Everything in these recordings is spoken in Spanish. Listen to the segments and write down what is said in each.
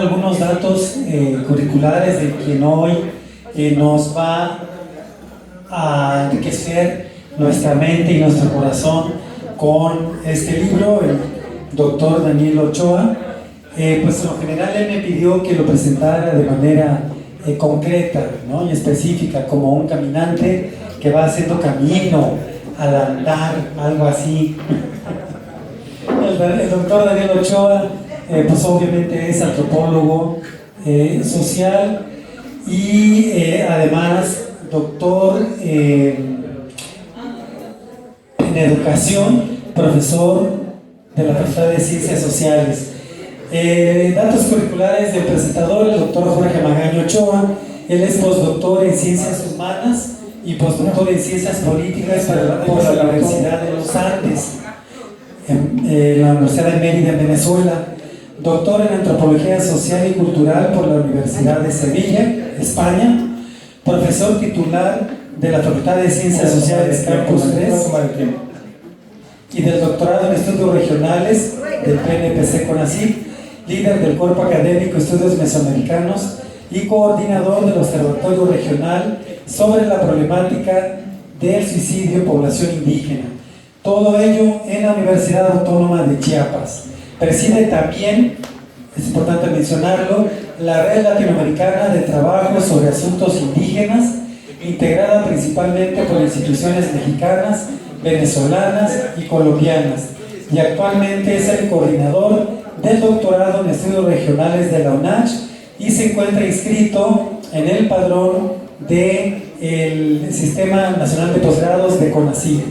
algunos datos curriculares de quien hoy nos va a enriquecer nuestra mente y nuestro corazón con este libro, el doctor Daniel Ochoa. Pues en lo general él me pidió que lo presentara de manera concreta, ¿no? Y específica, como un caminante que va haciendo camino al andar, algo así. El doctor Daniel Ochoa, pues obviamente es antropólogo social y además doctor en educación, profesor de la Facultad de Ciencias Sociales. Datos curriculares del presentador, el doctor Jorge Magaña Ochoa. Él es postdoctor en Ciencias Humanas y postdoctor en Ciencias Políticas por la Universidad de los Andes, en la Universidad de Mérida, en Venezuela. Doctor en Antropología Social y Cultural por la Universidad de Sevilla, España. Profesor titular de la Facultad de Ciencias Sociales Campus 3 y del doctorado en Estudios Regionales del PNPC CONACYT, líder del Cuerpo Académico Estudios Mesoamericanos y coordinador del Observatorio Regional sobre la problemática del suicidio en población indígena. Todo ello en la Universidad Autónoma de Chiapas. Preside también, es importante mencionarlo, la Red Latinoamericana de Trabajo sobre Asuntos Indígenas, integrada principalmente por instituciones mexicanas, venezolanas y colombianas, y actualmente es el coordinador del doctorado en Estudios Regionales de la UNACH y se encuentra inscrito en el padrón del Sistema Nacional de Posgrados de CONACYT,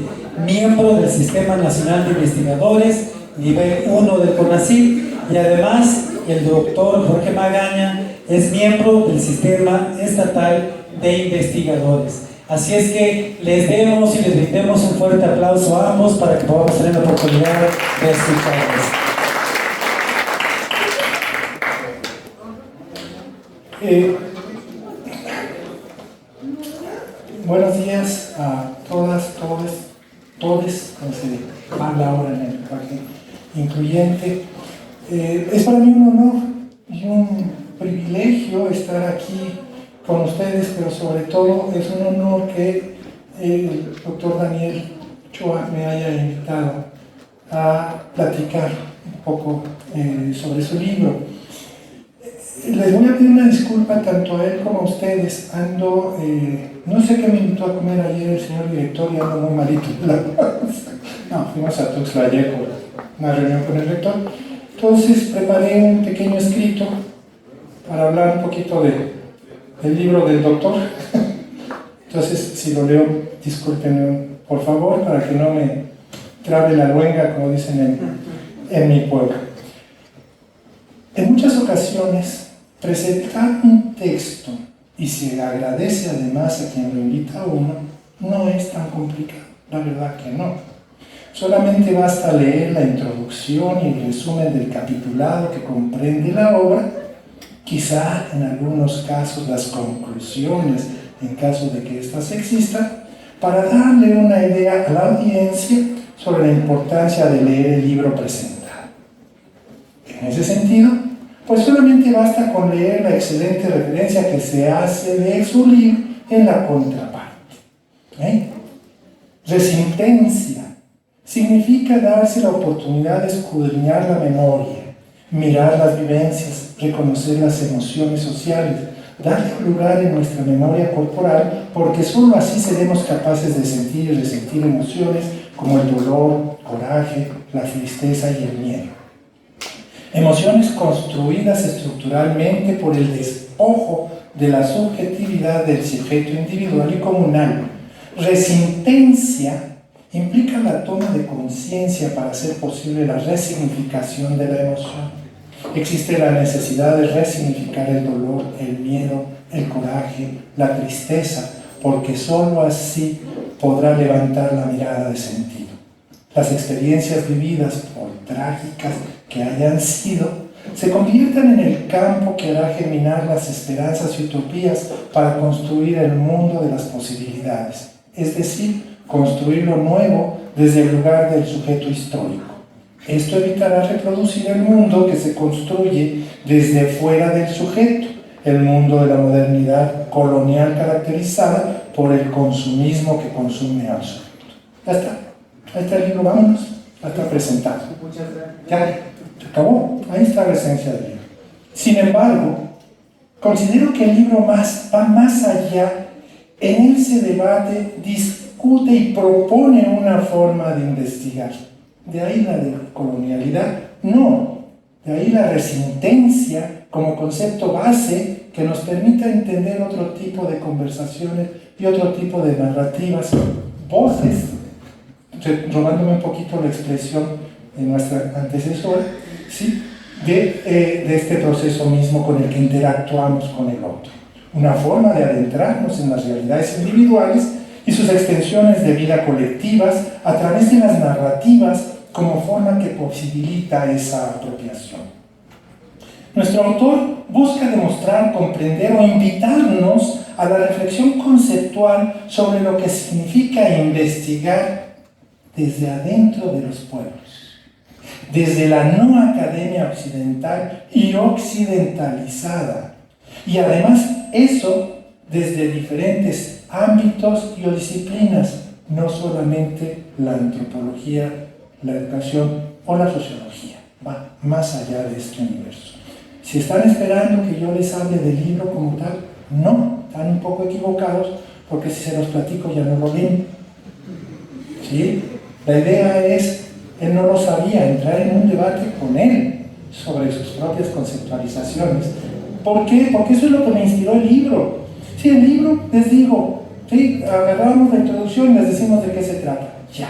miembro del Sistema Nacional de Investigadores, nivel 1 del CONACYT, y además el doctor Jorge Magaña es miembro del Sistema Estatal de Investigadores. Así es que les demos y les brindemos un fuerte aplauso a ambos para que podamos tener la oportunidad de escucharles. Buenos días a todas, todes, como se habla ahora en el lenguaje incluyente. Es para mí un honor y un privilegio estar aquí con ustedes, pero sobre todo es un honor que el doctor Daniel Ochoa me haya invitado a platicar un poco sobre su libro. Les voy a pedir una disculpa tanto a él como a ustedes. Ando, no sé qué me invitó a comer ayer el señor director y ando muy malito. No, fuimos a Tuxtla ayer por una reunión con el rector. Entonces preparé un pequeño escrito para hablar un poquito del libro del doctor. Entonces, si lo leo, discúlpenme por favor, para que no me trabe la luenga, como dicen en mi pueblo. En muchas ocasiones, presentar un texto y se le agradece además a quien lo invita a uno, no es tan complicado, la verdad que no. Solamente basta leer la introducción y el resumen del capitulado que comprende la obra, quizá en algunos casos las conclusiones, en caso de que éstas existan, para darle una idea a la audiencia sobre la importancia de leer el libro presentado. En ese sentido, pues solamente basta con leer la excelente referencia que se hace de su libro en la contraparte. Resintencia significa darse la oportunidad de escudriñar la memoria, mirar las vivencias, reconocer las emociones sociales, darle lugar en nuestra memoria corporal, porque sólo así seremos capaces de sentir y resentir emociones como el dolor, coraje, la tristeza y el miedo. Emociones construidas estructuralmente por el despojo de la subjetividad del sujeto individual y comunal. Resintencia implica la toma de conciencia para hacer posible la resignificación de la emoción. Existe la necesidad de resignificar el dolor, el miedo, el coraje, la tristeza, porque sólo así podrá levantar la mirada de sentido. Las experiencias vividas, por trágicas que hayan sido, se conviertan en el campo que hará germinar las esperanzas y utopías para construir el mundo de las posibilidades, es decir, construir lo nuevo desde el lugar del sujeto histórico. Esto evitará reproducir el mundo que se construye desde fuera del sujeto, el mundo de la modernidad colonial caracterizada por el consumismo que consume al sujeto. Ya está. Ahí está el libro, vámonos. Ya está presentado. Muchas gracias. Ya, se acabó. Ahí está la esencia del libro. Sin embargo, considero que el libro va más allá. En él se debate, discute y propone una forma de investigar. De ahí la decolonialidad. No. De ahí la resintencia como concepto base que nos permita entender otro tipo de conversaciones y otro tipo de narrativas, voces, robándome un poquito la expresión de nuestra antecesora, ¿sí? de este proceso mismo con el que interactuamos con el otro. Una forma de adentrarnos en las realidades individuales y sus extensiones de vida colectivas a través de las narrativas como forma que posibilita esa apropiación. Nuestro autor busca demostrar, comprender o invitarnos a la reflexión conceptual sobre lo que significa investigar desde adentro de los pueblos, desde la no academia occidental y occidentalizada, y además eso desde diferentes ámbitos y o disciplinas, no solamente la antropología, la educación o la sociología, va más allá de este universo. Si están esperando que yo les hable del libro como tal, no, están un poco equivocados, porque si se los platico ya no lo ven. ¿Sí? La idea es, él no lo sabía, entrar en un debate con él sobre sus propias conceptualizaciones. ¿Por qué? Porque eso es lo que me inspiró el libro. Sí, el libro, les digo, ¿sí? Agarramos la introducción y les decimos de qué se trata. Ya.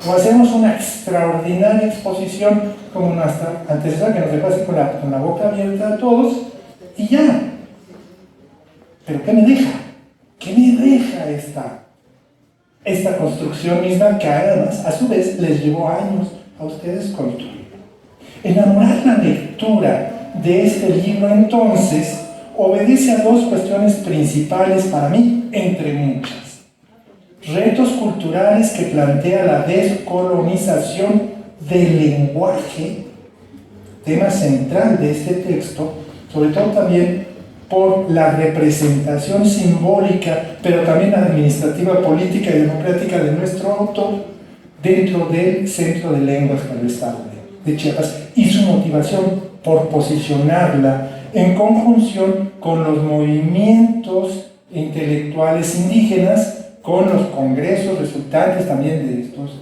O hacemos una extraordinaria exposición como nuestra antecesora que nos dejó así con la boca abierta a todos y ya. ¿Pero qué me deja? ¿Qué me deja esta construcción misma que además a su vez les llevó años a ustedes construir? Enamorar la lectura de este libro entonces obedece a dos cuestiones principales para mí, entre muchas. Retos culturales que plantea la descolonización del lenguaje, tema central de este texto, sobre todo también por la representación simbólica, pero también administrativa, política y democrática de nuestro autor dentro del Centro de Lenguas para el Estado de Chiapas y su motivación por posicionarla en conjunción con los movimientos intelectuales indígenas, con los congresos resultantes también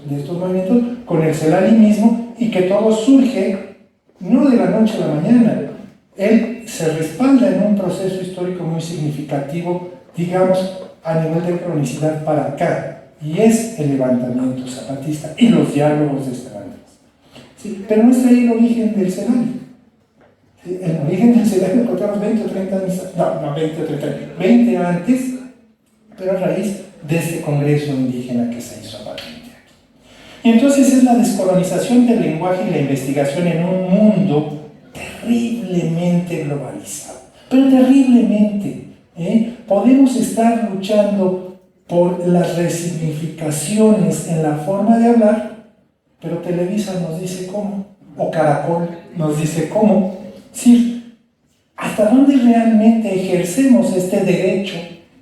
de estos movimientos, con el CELALI mismo, y que todo surge no de la noche a la mañana. Él se respalda en un proceso histórico muy significativo, digamos, a nivel de cronicidad para acá, y es el levantamiento zapatista y los diálogos de Esperanza. ¿Sí? Pero no es ahí el origen del CELALI. ¿Sí? El origen del CELALI lo encontramos 20 o 30 años, no 20 o 30 años, 20 antes, pero a raíz de este congreso indígena que se hizo a partir de aquí. Y entonces es la descolonización del lenguaje y la investigación en un mundo terriblemente globalizado, pero terriblemente. Podemos estar luchando por las resignificaciones en la forma de hablar, pero Televisa nos dice cómo, o Caracol nos dice cómo. Sí, ¿hasta dónde realmente ejercemos este derecho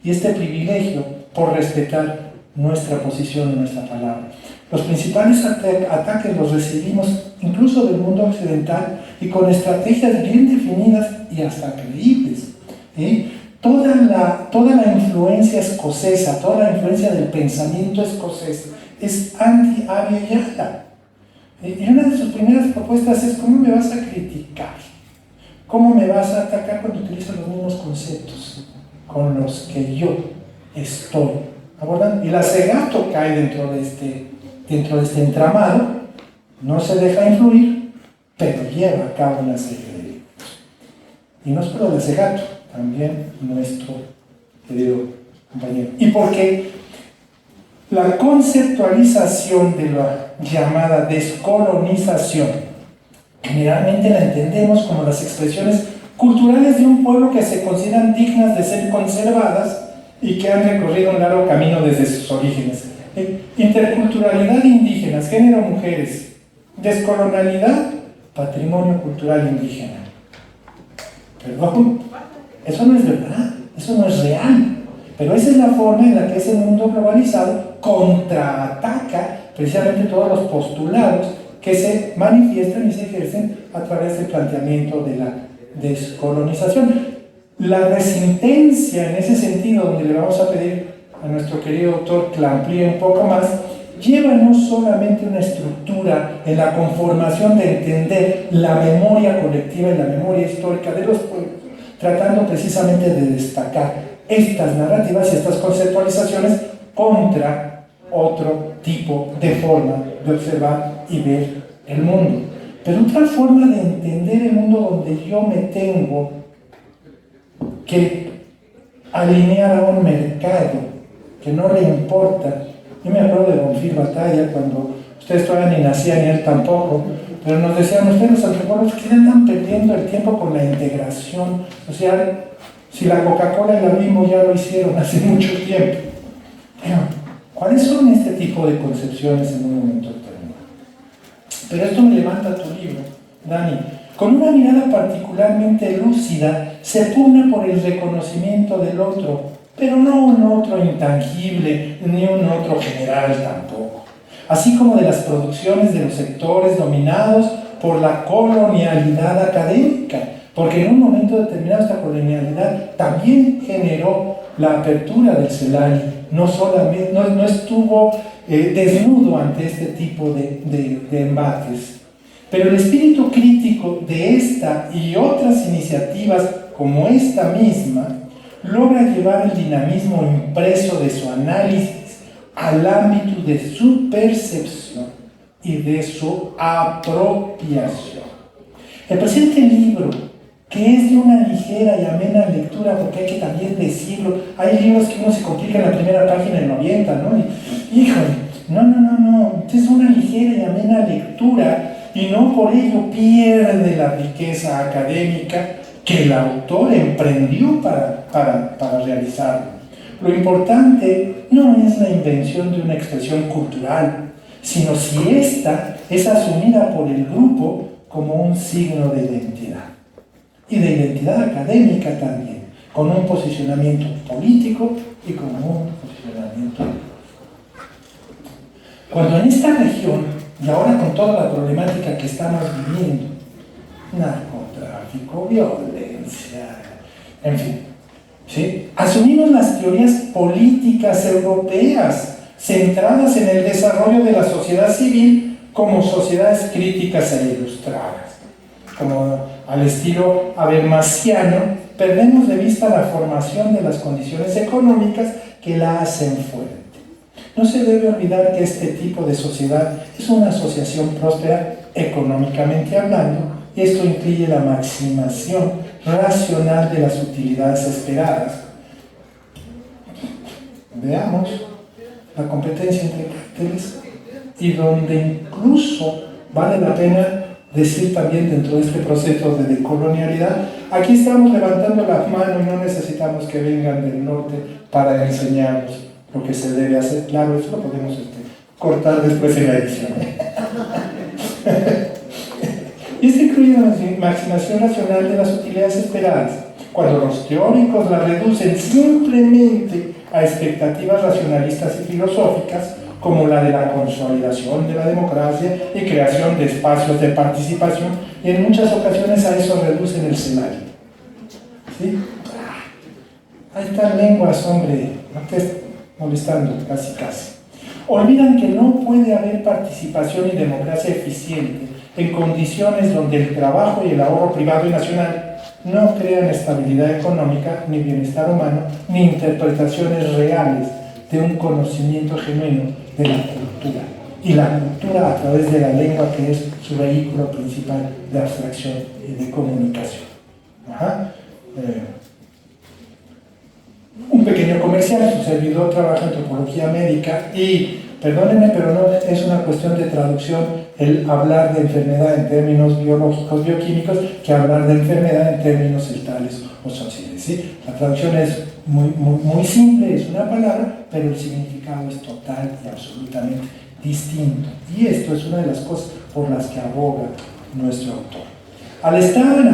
y este privilegio por respetar nuestra posición, nuestra palabra? Los principales ataques los recibimos incluso del mundo occidental y con estrategias bien definidas y hasta creíbles. Toda la influencia escocesa, toda la influencia del pensamiento escocés es anti-Abya Yala. Y una de sus primeras propuestas es: ¿cómo me vas a criticar? ¿Cómo me vas a atacar cuando utilizas los mismos conceptos con los que yo estoy abordando? Y la Segato cae dentro de este entramado, no se deja influir, pero lleva a cabo una serie de delitos. Y no solo la Segato, también nuestro querido compañero. Y porque la conceptualización de la llamada descolonización generalmente la entendemos como las expresiones culturales de un pueblo que se consideran dignas de ser conservadas y que han recorrido un largo camino desde sus orígenes. Interculturalidad indígenas, género mujeres, Descolonialidad, patrimonio cultural indígena. Perdón, eso no es verdad, eso no es real. Pero esa es la forma en la que ese mundo globalizado contraataca precisamente todos los postulados que se manifiestan y se ejercen a través del planteamiento de la descolonización. La resintencia en ese sentido, donde le vamos a pedir a nuestro querido autor que la amplíe un poco más, lleva no solamente una estructura en la conformación de entender la memoria colectiva y la memoria histórica de los pueblos, tratando precisamente de destacar estas narrativas y estas conceptualizaciones contra otro tipo de forma de observar y ver el mundo. Pero otra forma de entender el mundo donde yo me tengo que alinear a un mercado que no le importa. Yo me acuerdo de Bonfil Batalla, cuando ustedes todavía ni nacían ni él tampoco, pero nos decían, ustedes los antropólogos que andan perdiendo el tiempo con la integración social, si la Coca-Cola y la Bimbo ya lo hicieron hace mucho tiempo. Pero, ¿cuáles son este tipo de concepciones en un momento determinado? Pero esto me levanta tu libro, Dani. Con una mirada particularmente lúcida, se pugna por el reconocimiento del otro, pero no un otro intangible, ni un otro general tampoco. Así como de las producciones de los sectores dominados por la colonialidad académica, porque en un momento determinado esta colonialidad también generó la apertura del CELALI, no estuvo desnudo ante este tipo de embates. Pero el espíritu crítico de esta y otras iniciativas como esta misma logra llevar el dinamismo impreso de su análisis al ámbito de su percepción y de su apropiación. El presente libro, que es de una ligera y amena lectura, porque hay que también decirlo, hay libros que uno se complica en la primera página y lo avienta, ¿no? Híjole, no, es una ligera y amena lectura y no por ello pierde la riqueza académica que el autor emprendió para realizarlo. Lo importante no es la invención de una expresión cultural, sino si ésta es asumida por el grupo como un signo de identidad. Y de identidad académica también, con un posicionamiento político y con un posicionamiento. Cuando en esta región, y ahora con toda la problemática que estamos viviendo, narcotráfico, violencia, en fin, ¿sí?, asumimos las teorías políticas europeas centradas en el desarrollo de la sociedad civil como sociedades críticas e ilustradas. Como al estilo habermasiano, perdemos de vista la formación de las condiciones económicas que la hacen fuerte. No se debe olvidar que este tipo de sociedad es una asociación próspera económicamente hablando, y esto incluye la maximación racional de las utilidades esperadas. Veamos la competencia entre cárteles, y donde incluso vale la pena decir también dentro de este proceso de decolonialidad, aquí estamos levantando la mano y no necesitamos que vengan del norte para enseñarnos lo que se debe hacer. Claro, eso lo podemos cortar después en la edición. Y esto incluye la maximación racional de las utilidades esperadas, cuando los teóricos la reducen simplemente a expectativas racionalistas y filosóficas, como la de la consolidación de la democracia y creación de espacios de participación, y en muchas ocasiones a eso reducen el CELALI. ¿Sí? Ahí están lenguas, hombre, no estés molestando, casi. Olvidan que no puede haber participación y democracia eficiente en condiciones donde el trabajo y el ahorro privado y nacional no crean estabilidad económica, ni bienestar humano, ni interpretaciones reales de un conocimiento genuino de la cultura. Y la cultura a través de la lengua, que es su vehículo principal de abstracción y de comunicación. Un pequeño comercial, su servidor trabaja en antropología médica y, perdónenme, pero no es una cuestión de traducción el hablar de enfermedad en términos biológicos, bioquímicos, que hablar de enfermedad en términos celtales o sociales, ¿sí? La traducción es muy simple, es una palabra, pero el significado es total y absolutamente distinto. Y esto es una de las cosas por las que aboga nuestro autor. Al Estado en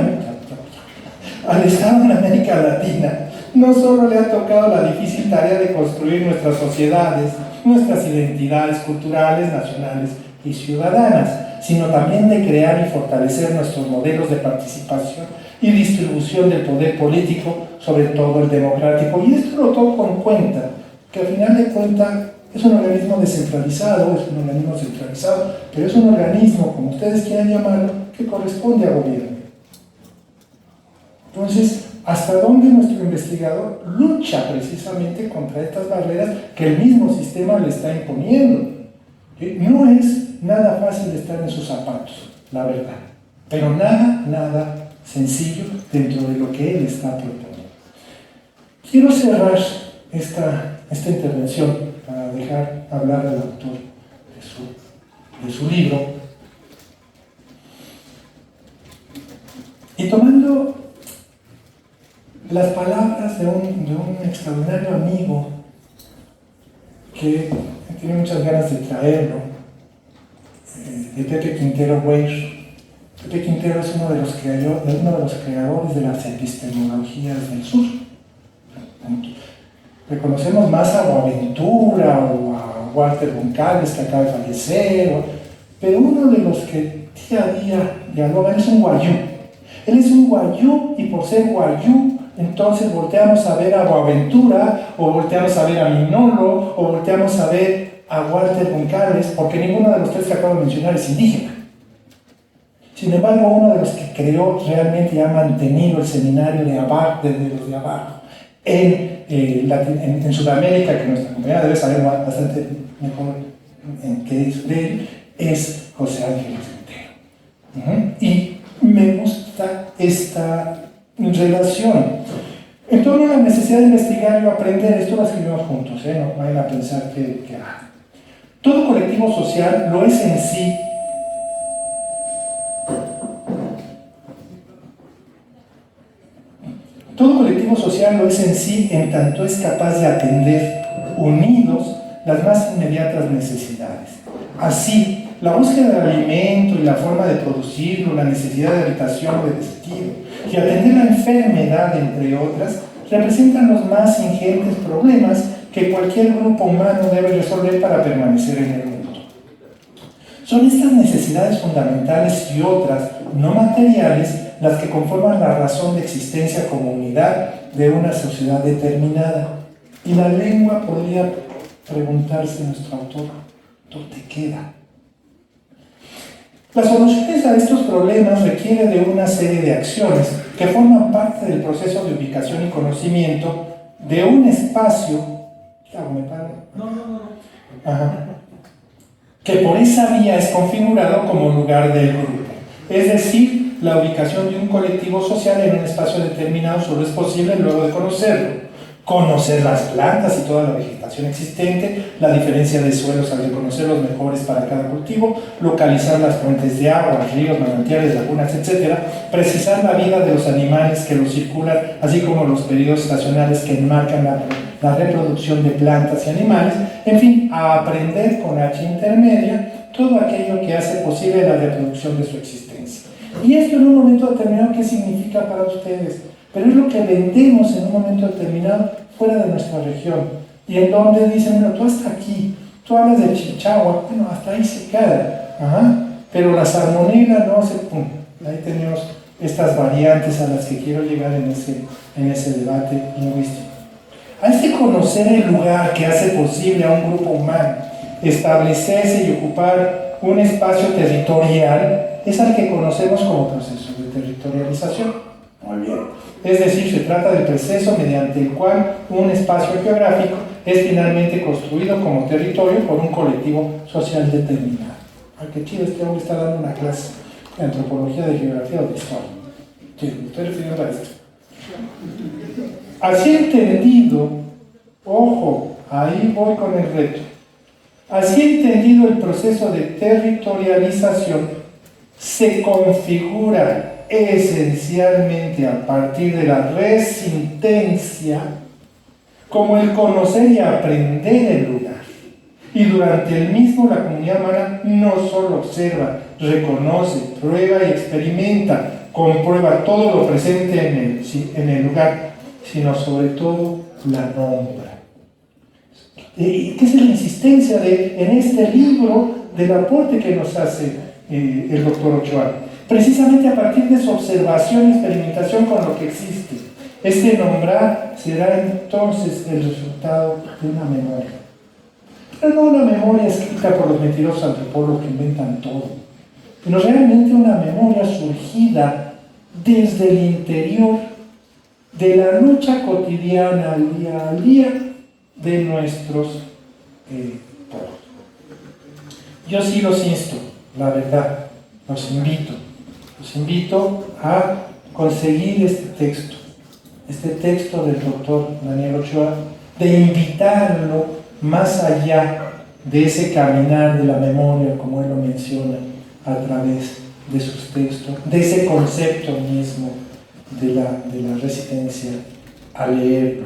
América Latina no solo le ha tocado la difícil tarea de construir nuestras sociedades, nuestras identidades culturales, nacionales y ciudadanas, sino también de crear y fortalecer nuestros modelos de participación y distribución del poder político, sobre todo el democrático. Y esto lo toco en cuenta, que al final de cuentas es un organismo descentralizado, pero es un organismo, como ustedes quieran llamarlo, que corresponde a gobierno. Entonces, ¿hasta dónde nuestro investigador lucha precisamente contra estas barreras que el mismo sistema le está imponiendo? No es nada fácil de estar en sus zapatos, la verdad, pero nada sencillo dentro de lo que él está proponiendo. Quiero cerrar esta intervención para dejar hablar al autor de su libro, y tomando las palabras de un extraordinario amigo que tiene muchas ganas de traerlo, de Pepe Quintero Weir. Pepe Quintero es uno de los creadores de las epistemologías del sur. Reconocemos más a Boaventura o a Walter Goncalves, que acaba de fallecer, pero uno de los que día a día dialogan es un guayú. Él es un guayú, y por ser guayú, entonces volteamos a ver a Boaventura, o volteamos a ver a Minolo, o volteamos a ver a Walter Goncalves, porque ninguno de los tres que acabo de mencionar es indígena. Sin embargo, uno de los que creó realmente y ha mantenido el seminario de abajo, desde los de abajo, en Sudamérica, que nuestra compañera debe saber bastante mejor en qué es de él, es José Ángeles Quintero. Y me gusta esta relación. En torno a la necesidad de investigar y aprender, esto lo escribimos juntos, no vayan a pensar que todo colectivo social lo es en sí. Todo colectivo social lo es en sí, en tanto es capaz de atender unidos las más inmediatas necesidades. Así, la búsqueda del alimento y la forma de producirlo, la necesidad de habitación o de vestido, y atender la enfermedad, entre otras, representan los más ingentes problemas que cualquier grupo humano debe resolver para permanecer en el mundo. Son estas necesidades fundamentales y otras no materiales las que conforman la razón de existencia como unidad de una sociedad determinada. Y la lengua, podría preguntarse nuestro autor, ¿dónde queda? Las soluciones a estos problemas requieren de una serie de acciones que forman parte del proceso de ubicación y conocimiento de un espacio. ¿Qué hago? ¿Me paro? No. Ajá. Que por esa vía es configurado como lugar del grupo. Es decir, la ubicación de un colectivo social en un espacio determinado solo es posible luego de conocerlo. Conocer las plantas y toda la vegetación existente, la diferencia de suelos al reconocer los mejores para cada cultivo, localizar las fuentes de agua, ríos, manantiales, lagunas, etc. Precisar la vida de los animales que los circulan, así como los periodos estacionales que enmarcan la reproducción de plantas y animales. En fin, a aprender con H intermedia todo aquello que hace posible la reproducción de su existencia. Y esto en un momento determinado, ¿qué significa para ustedes? Pero es lo que vendemos en un momento determinado fuera de nuestra región. Y en donde dicen, bueno, tú hasta aquí, tú hablas de Chichagua, bueno, hasta ahí se queda. Pero la salmonela no se... ¡Pum! Ahí tenemos estas variantes a las que quiero llegar en ese debate lingüístico. Hay que conocer el lugar que hace posible a un grupo humano establecerse y ocupar un espacio territorial, es al que conocemos como proceso de territorialización. Muy bien. Es decir, se trata del proceso mediante el cual un espacio geográfico es finalmente construido como territorio por un colectivo social determinado. Ay, qué chido, este hombre está dando una clase de antropología, de geografía o de historia. Sí, me estoy refiriendo a esto. Así entendido, ojo, ahí voy con el reto. Así entendido, el proceso de territorialización se configura esencialmente a partir de la resintencia como el conocer y aprender el lugar. Y durante el mismo la comunidad humana no solo observa, reconoce, prueba y experimenta, comprueba todo lo presente en el lugar, sino sobre todo la nombra. ¿Qué es la insistencia en este libro del aporte que nos hace el doctor Ochoa? Precisamente a partir de su observación y experimentación con lo que existe. Este nombrar será entonces el resultado de una memoria. Pero no una memoria escrita por los mentirosos antropólogos que inventan todo, sino realmente una memoria surgida desde el interior de la lucha cotidiana al día de nuestros pueblos. Yo sí los insto, la verdad, los invito a conseguir este texto del doctor Daniel Ochoa, de invitarlo más allá de ese caminar de la memoria, como él lo menciona, a través de sus textos, de ese concepto mismo de la resistencia a leerlo.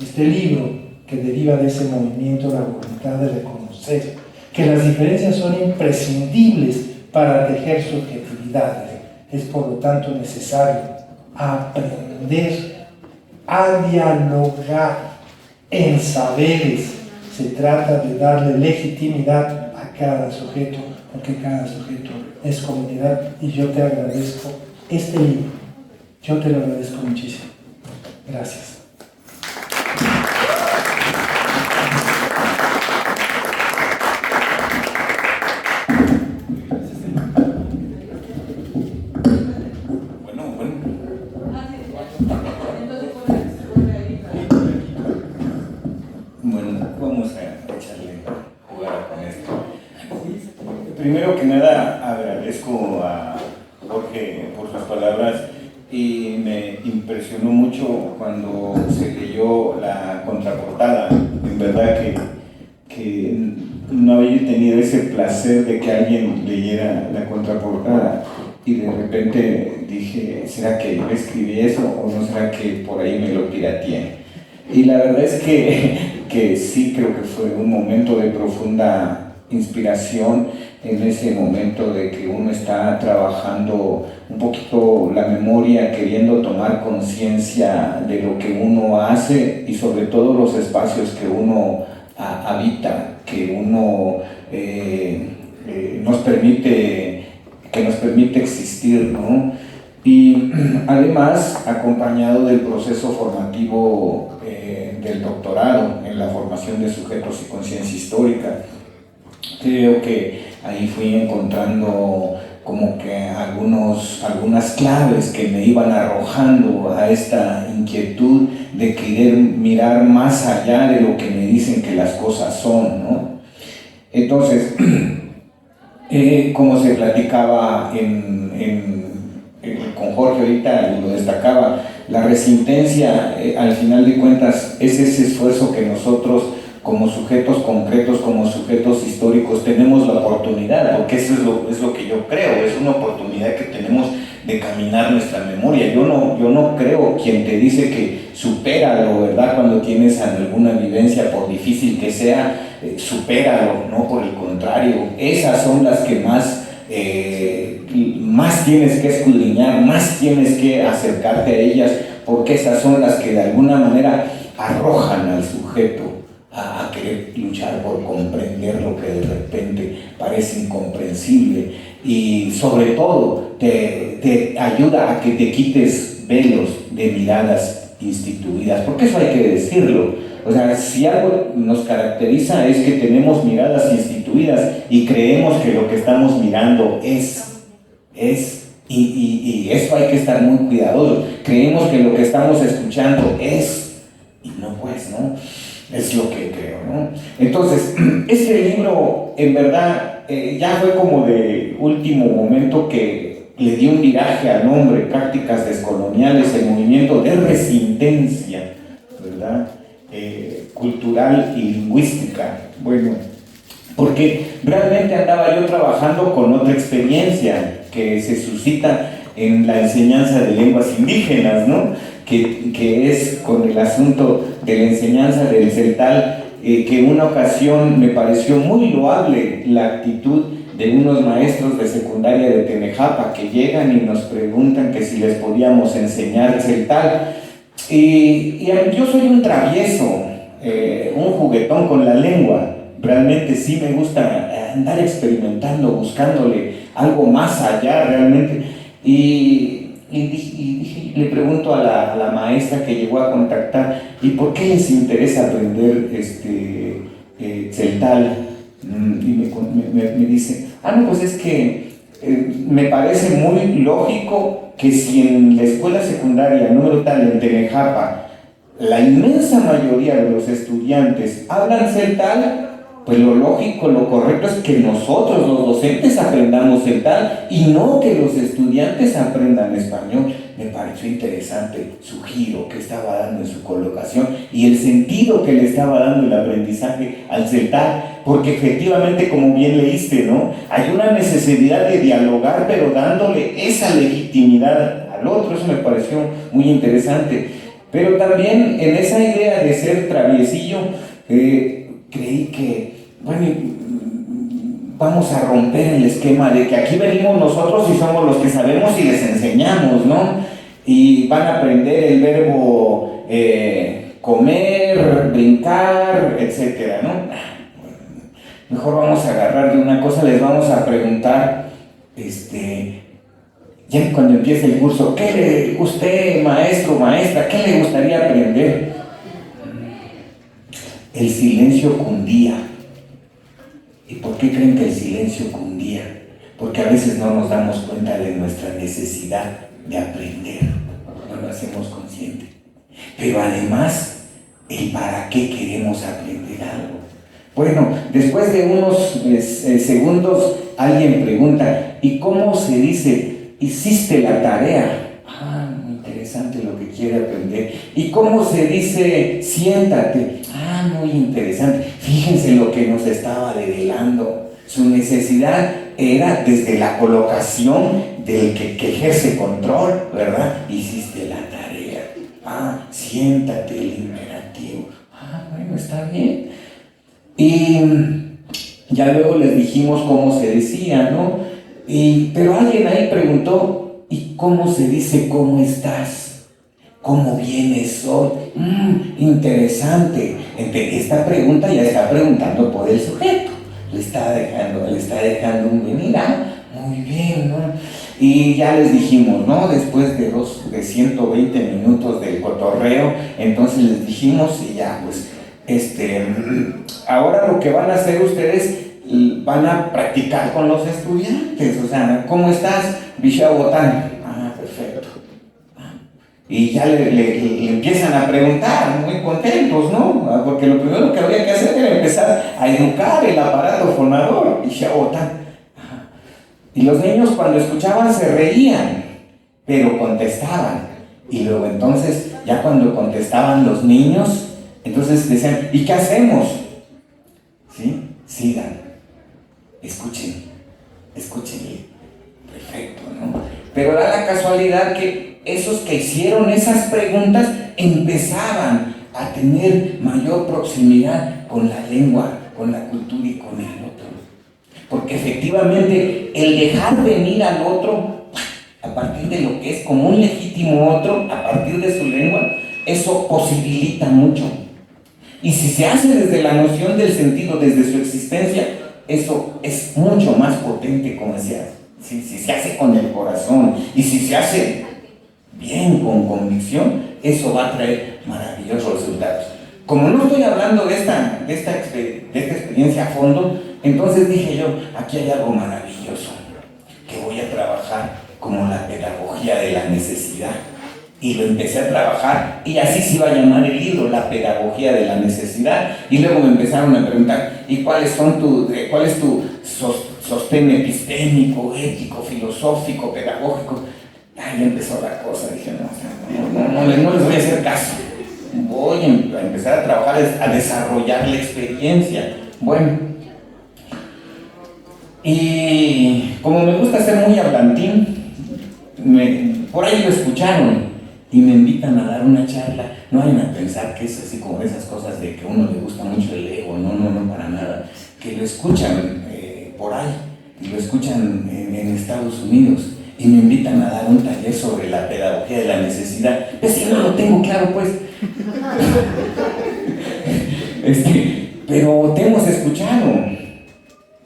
Este libro que deriva de ese movimiento, la voluntad de reconocer que las diferencias son imprescindibles para tejer subjetividades. Es por lo tanto necesario aprender a dialogar en saberes. Se trata de darle legitimidad a cada sujeto, porque cada sujeto es comunidad, y yo te agradezco este libro. Yo te lo agradezco muchísimo. Gracias. Bueno, vamos a echarle jugar con esto. Primero que nada, agradezco a Jorge por sus palabras y me impresionó mucho cuando se leyó la contraportada. En verdad que no había tenido ese placer de que alguien leyera la contraportada y de repente dije, ¿será que yo escribí eso o no será que por ahí me lo pirateé? Y la verdad es que sí creo que fue un momento de profunda inspiración, en ese momento de que uno está trabajando un poquito la memoria, queriendo tomar conciencia de lo que uno hace y sobre todo los espacios que uno habita, que uno nos permite existir, ¿no? Y además acompañado del proceso formativo del doctorado en la formación de sujetos y conciencia histórica. Creo que ahí fui encontrando como que algunas claves que me iban arrojando a esta inquietud de querer mirar más allá de lo que me dicen que las cosas son, ¿no? Entonces, como se platicaba con Jorge ahorita, lo destacaba, la resistencia, al final de cuentas, es ese esfuerzo que nosotros, como sujetos concretos, como sujetos históricos, tenemos la oportunidad, porque eso es lo que yo creo, es una oportunidad que tenemos de caminar nuestra memoria. Yo no creo quien te dice que supéralo, ¿verdad? Cuando tienes alguna vivencia, por difícil que sea, supéralo, no, por el contrario, esas son las que más tienes que escudriñar, más tienes que acercarte a ellas, porque esas son las que de alguna manera arrojan al sujeto a querer luchar por comprender lo que de repente parece incomprensible, y sobre todo te ayuda a que te quites velos de miradas instituidas, porque eso hay que decirlo. O sea, si algo nos caracteriza es que tenemos miradas instituidas y creemos que lo que estamos mirando es y eso hay que estar muy cuidadosos. Creemos que lo que estamos escuchando es, y no, pues, ¿no? Es lo que creo, ¿no? Entonces, este libro, en verdad, ya fue como de último momento que le dio un viraje al nombre, Prácticas Descoloniales, el movimiento de resistencia, ¿verdad? Cultural y lingüística. Bueno, porque realmente andaba yo trabajando con otra experiencia que se suscita en la enseñanza de lenguas indígenas, ¿no? Que es con el asunto de la enseñanza del celtal que en una ocasión me pareció muy loable la actitud de unos maestros de secundaria de Tenejapa que llegan y nos preguntan que si les podíamos enseñar celtal. Y yo soy un travieso, un juguetón con la lengua. Realmente sí me gusta andar experimentando, buscándole algo más allá realmente. Y le pregunto a la maestra que llegó a contactar, ¿y por qué les interesa aprender celtal? Y me dice, no, pues es que me parece muy lógico que si en la escuela secundaria número tal en Tenejapa la inmensa mayoría de los estudiantes hablan celtal, pues lo lógico, lo correcto es que nosotros los docentes aprendamos celtal y no que los estudiantes aprendan español. Me pareció interesante su giro que estaba dando en su colocación y el sentido que le estaba dando el aprendizaje al celtal, porque efectivamente, como bien leíste, ¿no? Hay una necesidad de dialogar, pero dándole esa legitimidad al otro. Eso me pareció muy interesante. Pero también en esa idea de ser traviesillo, creí que, bueno, vamos a romper el esquema de que aquí venimos nosotros y somos los que sabemos y les enseñamos, ¿no? Y van a aprender el verbo comer, brincar, etcétera, ¿no? Mejor vamos a agarrar de una cosa, les vamos a preguntar, ya cuando empiece el curso, ¿qué usted, maestro, maestra, qué le gustaría aprender? El silencio cundía. ¿Y por qué creen que el silencio cundía? Porque a veces no nos damos cuenta de nuestra necesidad de aprender, no lo hacemos consciente. Pero además, el para qué queremos aprender algo. Bueno, después de unos segundos, alguien pregunta, ¿y cómo se dice, hiciste la tarea? Muy interesante lo que quiere aprender. ¿Y cómo se dice, siéntate? Muy interesante. Fíjense lo que nos estaba develando. Su necesidad era desde la colocación del que ejerce control, ¿verdad? Hiciste la tarea. Siéntate, el imperativo. Bueno, está bien. Y ya luego les dijimos cómo se decía, ¿no? Pero alguien ahí preguntó, ¿y cómo se dice cómo estás? ¿Cómo vienes hoy? Interesante. Esta pregunta ya está preguntando por el sujeto. Le está dejando un venir. Muy bien, ¿no? Y ya les dijimos, ¿no? Después de 120 minutos del cotorreo, entonces les dijimos y ya, pues, ahora lo que van a hacer ustedes, van a practicar con los estudiantes. O sea, ¿cómo estás? Bishabotán. Perfecto. Y ya le empiezan a preguntar, muy contentos, ¿no? Porque lo primero que había que hacer era empezar a educar el aparato fonador. Y los niños cuando escuchaban se reían, pero contestaban. Y luego entonces, ya cuando contestaban los niños, entonces decían, ¿y qué hacemos? ¿Sí? Sigan, escuchen. Perfecto, ¿no? Pero da la casualidad que esos que hicieron esas preguntas empezaban a tener mayor proximidad con la lengua, con la cultura y con el otro. Porque efectivamente el dejar venir al otro a partir de lo que es como un legítimo otro, a partir de su lengua, eso posibilita mucho. Y si se hace desde la noción del sentido, desde su existencia, eso es mucho más potente, como decía. Si se hace con el corazón y si se hace bien, con convicción, eso va a traer maravillosos resultados. Como no estoy hablando de esta experiencia a fondo, entonces dije yo, aquí hay algo maravilloso que voy a trabajar como la pedagogía de la necesidad. Y lo empecé a trabajar y así se iba a llamar el libro, La pedagogía de la necesidad. Y luego me empezaron a preguntar, ¿y cuál es tu sostén epistémico, ético, filosófico, pedagógico? Ahí empezó la cosa. Dije, no les voy a hacer caso. Voy a empezar a trabajar, a desarrollar la experiencia. Bueno, y como me gusta ser muy hablantín, por ahí lo escucharon. y me invitan a dar una charla. No vayan a pensar que es así como esas cosas de que a uno le gusta mucho el ego, no, para nada. Que lo escuchan por ahí, y lo escuchan en Estados Unidos, y me invitan a dar un taller sobre la pedagogía de la necesidad. Pues si no lo tengo claro, pues. Pero te hemos escuchado.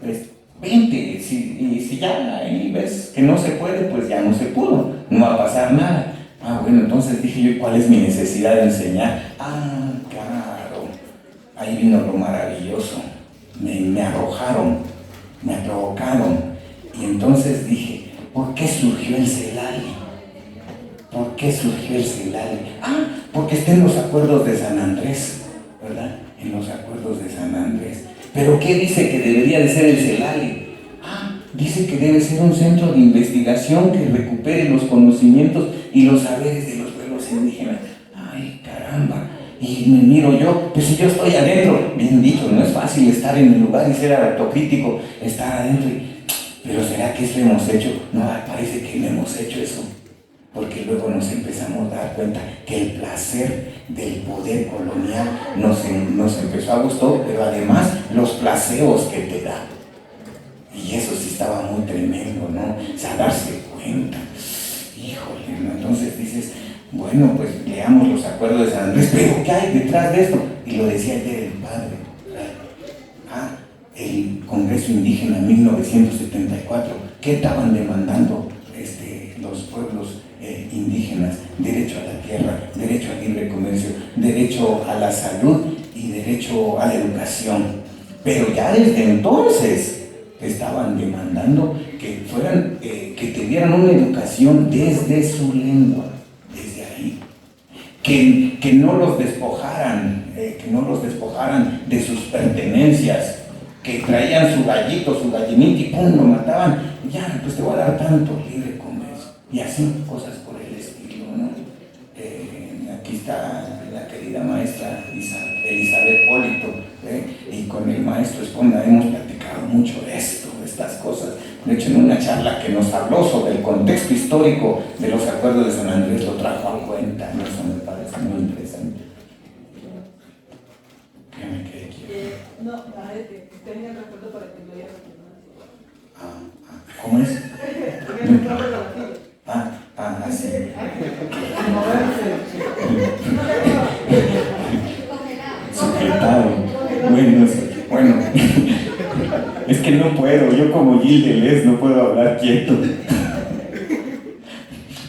Pues, vente, y si ya ahí ves que no se puede, pues ya no se pudo, no va a pasar nada. Bueno, entonces dije yo, ¿cuál es mi necesidad de enseñar? Claro, ahí vino lo maravilloso. Me arrojaron, me provocaron, y entonces dije, ¿por qué surgió el CELALI? ¿Por qué surgió el CELALI? Porque está en los acuerdos de San Andrés, ¿verdad? En los acuerdos de San Andrés. ¿Pero qué dice que debería de ser el CELALI? Dice que debe ser un centro de investigación que recupere los conocimientos y los saberes de los pueblos indígenas. ¡Ay, caramba! Y me miro yo, pues si yo estoy adentro, bien dicho, no es fácil estar en el lugar y ser autocrítico, estar adentro. Pero ¿será que eso hemos hecho? No, parece que no hemos hecho eso. Porque luego nos empezamos a dar cuenta que el placer del poder colonial nos empezó a gustar, pero además los placeos que te da. Y eso sí estaba muy tremendo, ¿no? O sea, darse cuenta. Híjole, ¿no? Entonces dices, bueno, pues leamos los acuerdos de San Andrés, pero ¿qué hay detrás de esto? Y lo decía el del padre. El Congreso Indígena 1974, ¿qué estaban demandando los pueblos indígenas? Derecho a la tierra, derecho al libre comercio, derecho a la salud y derecho a la educación. Pero ya desde entonces estaban demandando que fueran, que tuvieran una educación desde su lengua, desde ahí, que no los despojaran, de sus pertenencias, que traían su gallito, su gallinita y pum, lo mataban. Ya, pues te voy a dar tanto libre comercio. Y así, cosas por el estilo, ¿no? Aquí está la querida maestra Elizabeth Polito, y con el maestro Esponda hemos platicado mucho de esto, de estas cosas. De hecho, en una charla que nos habló sobre el contexto histórico de los acuerdos de San Andrés, lo trajo a cuenta, ¿no? Eso me parece muy interesante. ¿Qué me quedé aquí? No, tenía el recuerdo para que lo diera. ¿Cómo es? Sí. Sujetado. Bueno, es que no puedo, yo como Gil Deleuze no puedo hablar quieto.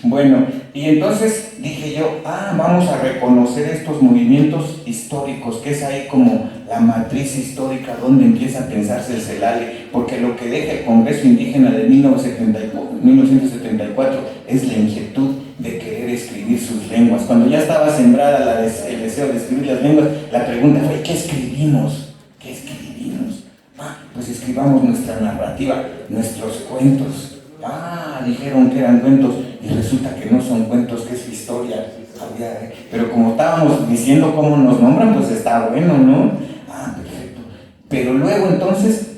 Bueno, y entonces dije yo, vamos a reconocer estos movimientos históricos, que es ahí como la matriz histórica donde empieza a pensarse el CELALI, porque lo que deja el Congreso Indígena de 1974 es la inquietud de querer escribir sus lenguas. Cuando ya estaba sembrada el deseo de escribir las lenguas, la pregunta fue, ¿qué escribimos? ¿Qué escribimos? Pues escribamos nuestra narrativa, nuestros cuentos. Dijeron que eran cuentos y resulta que no son cuentos, que es historia. Pero como estábamos diciendo cómo nos nombran, pues está bueno, ¿no? Perfecto. Pero luego entonces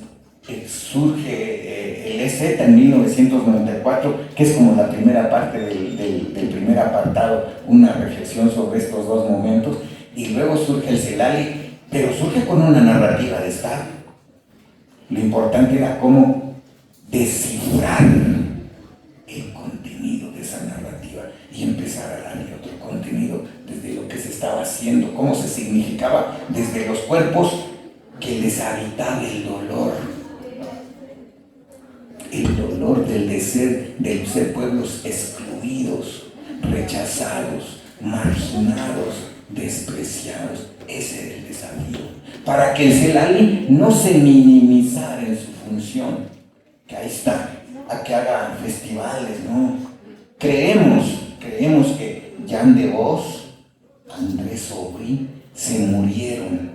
surge el EZ en 1994, que es como la primera parte del primer apartado, una reflexión sobre estos dos momentos, y luego surge el CELALI, pero surge con una narrativa de Estado. Lo importante era cómo descifrar el contenido de esa narrativa y empezar a darle otro contenido desde lo que se estaba haciendo, cómo se significaba desde los cuerpos que les habitaba el dolor del ser pueblos excluidos, rechazados, marginados, despreciados. Ese era el desafío, para que el CELALI no se minimizara en su función, que ahí está, a que haga festivales, ¿no? Creemos que Jan de Vos, Andrés Aubry, se murieron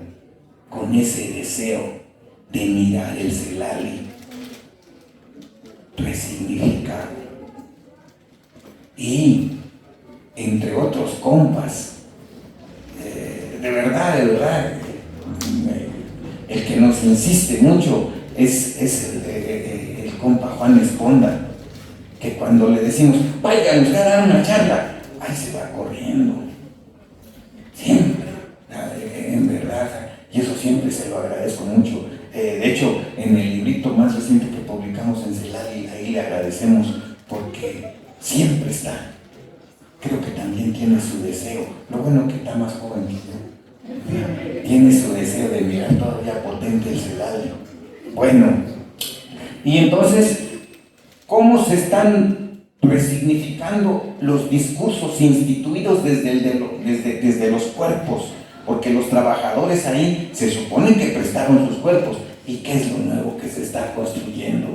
con ese deseo de mirar el CELALI resignificado. Y, entre otros compas, de verdad, el que nos insiste mucho es el compa Juan Esponda, que cuando le decimos, vayan a dar una charla, ahí se va corriendo. De hecho, en el librito más reciente que publicamos en Celali, ahí le agradecemos porque siempre está. Creo que también tiene su deseo. Lo bueno que está más joven que yo. Tiene su deseo de mirar todavía potente el Celali. Bueno, y entonces, ¿cómo se están resignificando los discursos instituidos desde los cuerpos? Porque los trabajadores ahí se supone que prestaron sus cuerpos. ¿Y qué es lo nuevo que se está construyendo?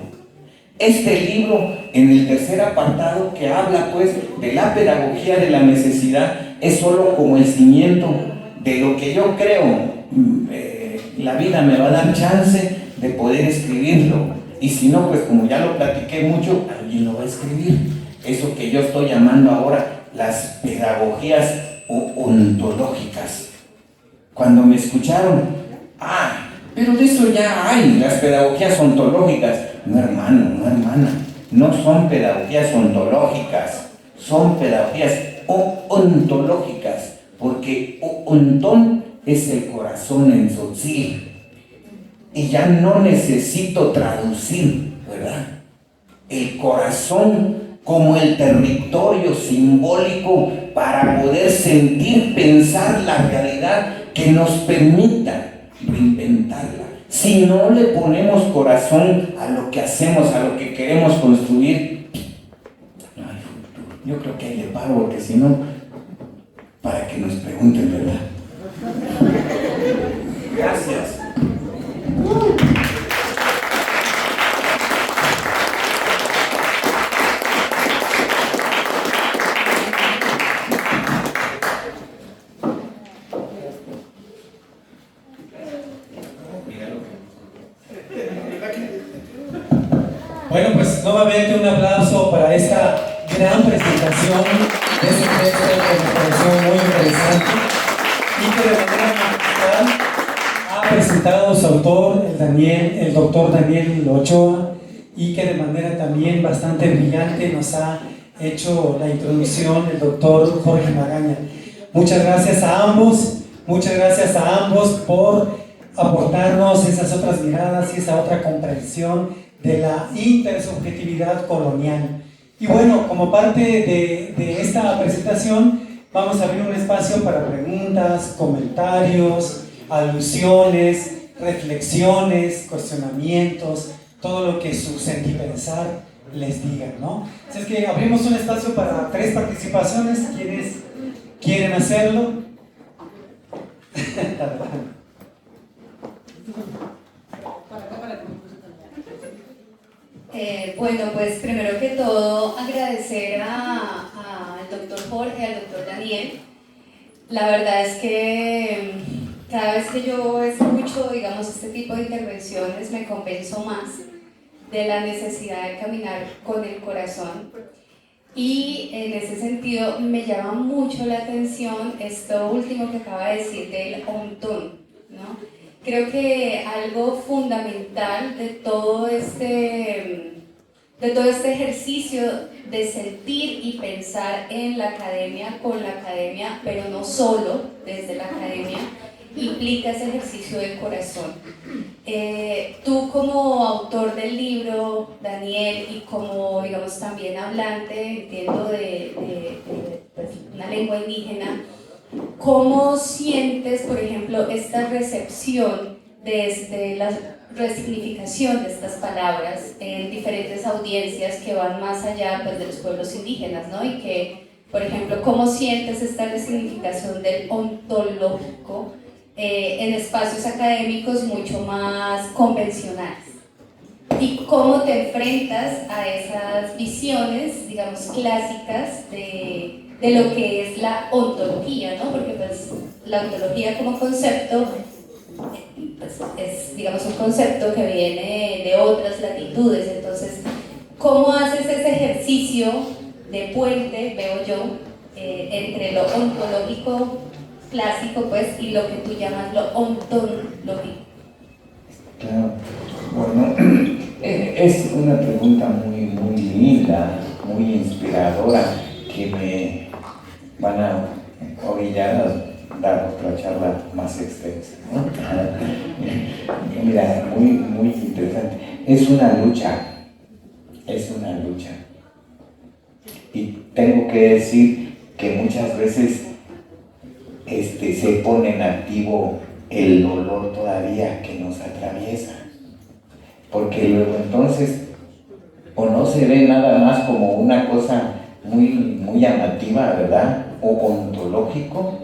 Este libro, en el tercer apartado, que habla pues de la pedagogía de la necesidad, es solo como el cimiento de lo que yo creo. La vida me va a dar chance de poder escribirlo. Y si no, pues como ya lo platiqué mucho, alguien lo va a escribir. Eso que yo estoy llamando ahora las pedagogías ontológicas. Cuando me escucharon, pero de eso ya hay, las pedagogías ontológicas. No, hermano, no, hermana, no son pedagogías ontológicas, son pedagogías ontológicas, porque ontón es el corazón en tzotzil, y ya no necesito traducir, ¿verdad? El corazón como el territorio simbólico para poder sentir, pensar la realidad que nos permita reinventarla. Si no le ponemos corazón a lo que hacemos, a lo que queremos construir, no hay futuro. Yo creo que ahí le paro, porque si no, para que nos pregunten, ¿verdad? Gracias. Bueno, pues nuevamente un aplauso para esta gran presentación de este texto que me pareció muy interesante y que de manera magistral ha presentado su autor, el doctor Daniel Ochoa, y que de manera también bastante brillante nos ha hecho la introducción el doctor Jorge Magaña. Muchas gracias a ambos por aportarnos esas otras miradas y esa otra comprensión de la intersubjetividad colonial. Y bueno, como parte de esta presentación, vamos a abrir un espacio para preguntas, comentarios, alusiones, reflexiones, cuestionamientos, todo lo que su sentipensar les diga, ¿no? Así es que abrimos un espacio para 3 participaciones. ¿Quiénes quieren hacerlo? Bueno, pues primero que todo agradecer al doctor Jorge, al doctor Daniel. La verdad es que cada vez que yo escucho, digamos, este tipo de intervenciones me convenzo más de la necesidad de caminar con el corazón. Y en ese sentido me llama mucho la atención esto último que acaba de decir del ontón, ¿no? Creo que algo fundamental de todo este ejercicio de sentir y pensar en la academia, con la academia, pero no solo desde la academia, implica ese ejercicio del corazón. Tú como autor del libro, Daniel, y como, digamos, también hablante, entiendo, de pues, una lengua indígena, ¿cómo sientes, por ejemplo, esta recepción de la resignificación de estas palabras en diferentes audiencias que van más allá, pues, de los pueblos indígenas, ¿no? Y que, por ejemplo, ¿cómo sientes esta resignificación del ontológico en espacios académicos mucho más convencionales? ¿Y cómo te enfrentas a esas visiones, digamos, clásicas de lo que es la ontología, ¿no? Porque pues la ontología como concepto pues, es, digamos, un concepto que viene de otras latitudes. Entonces, ¿cómo haces ese ejercicio de puente, veo yo, entre lo ontológico clásico, pues, y lo que tú llamas lo ontológico? Claro. Bueno, es una pregunta muy linda, muy inspiradora, que me van a orillar dar otra charla más extensa, ¿no? Mira, muy interesante. Es una lucha. Y tengo que decir que muchas veces se pone en activo el dolor todavía que nos atraviesa. Porque luego entonces, o no se ve nada más como una cosa muy llamativa, ¿verdad? O ontológico,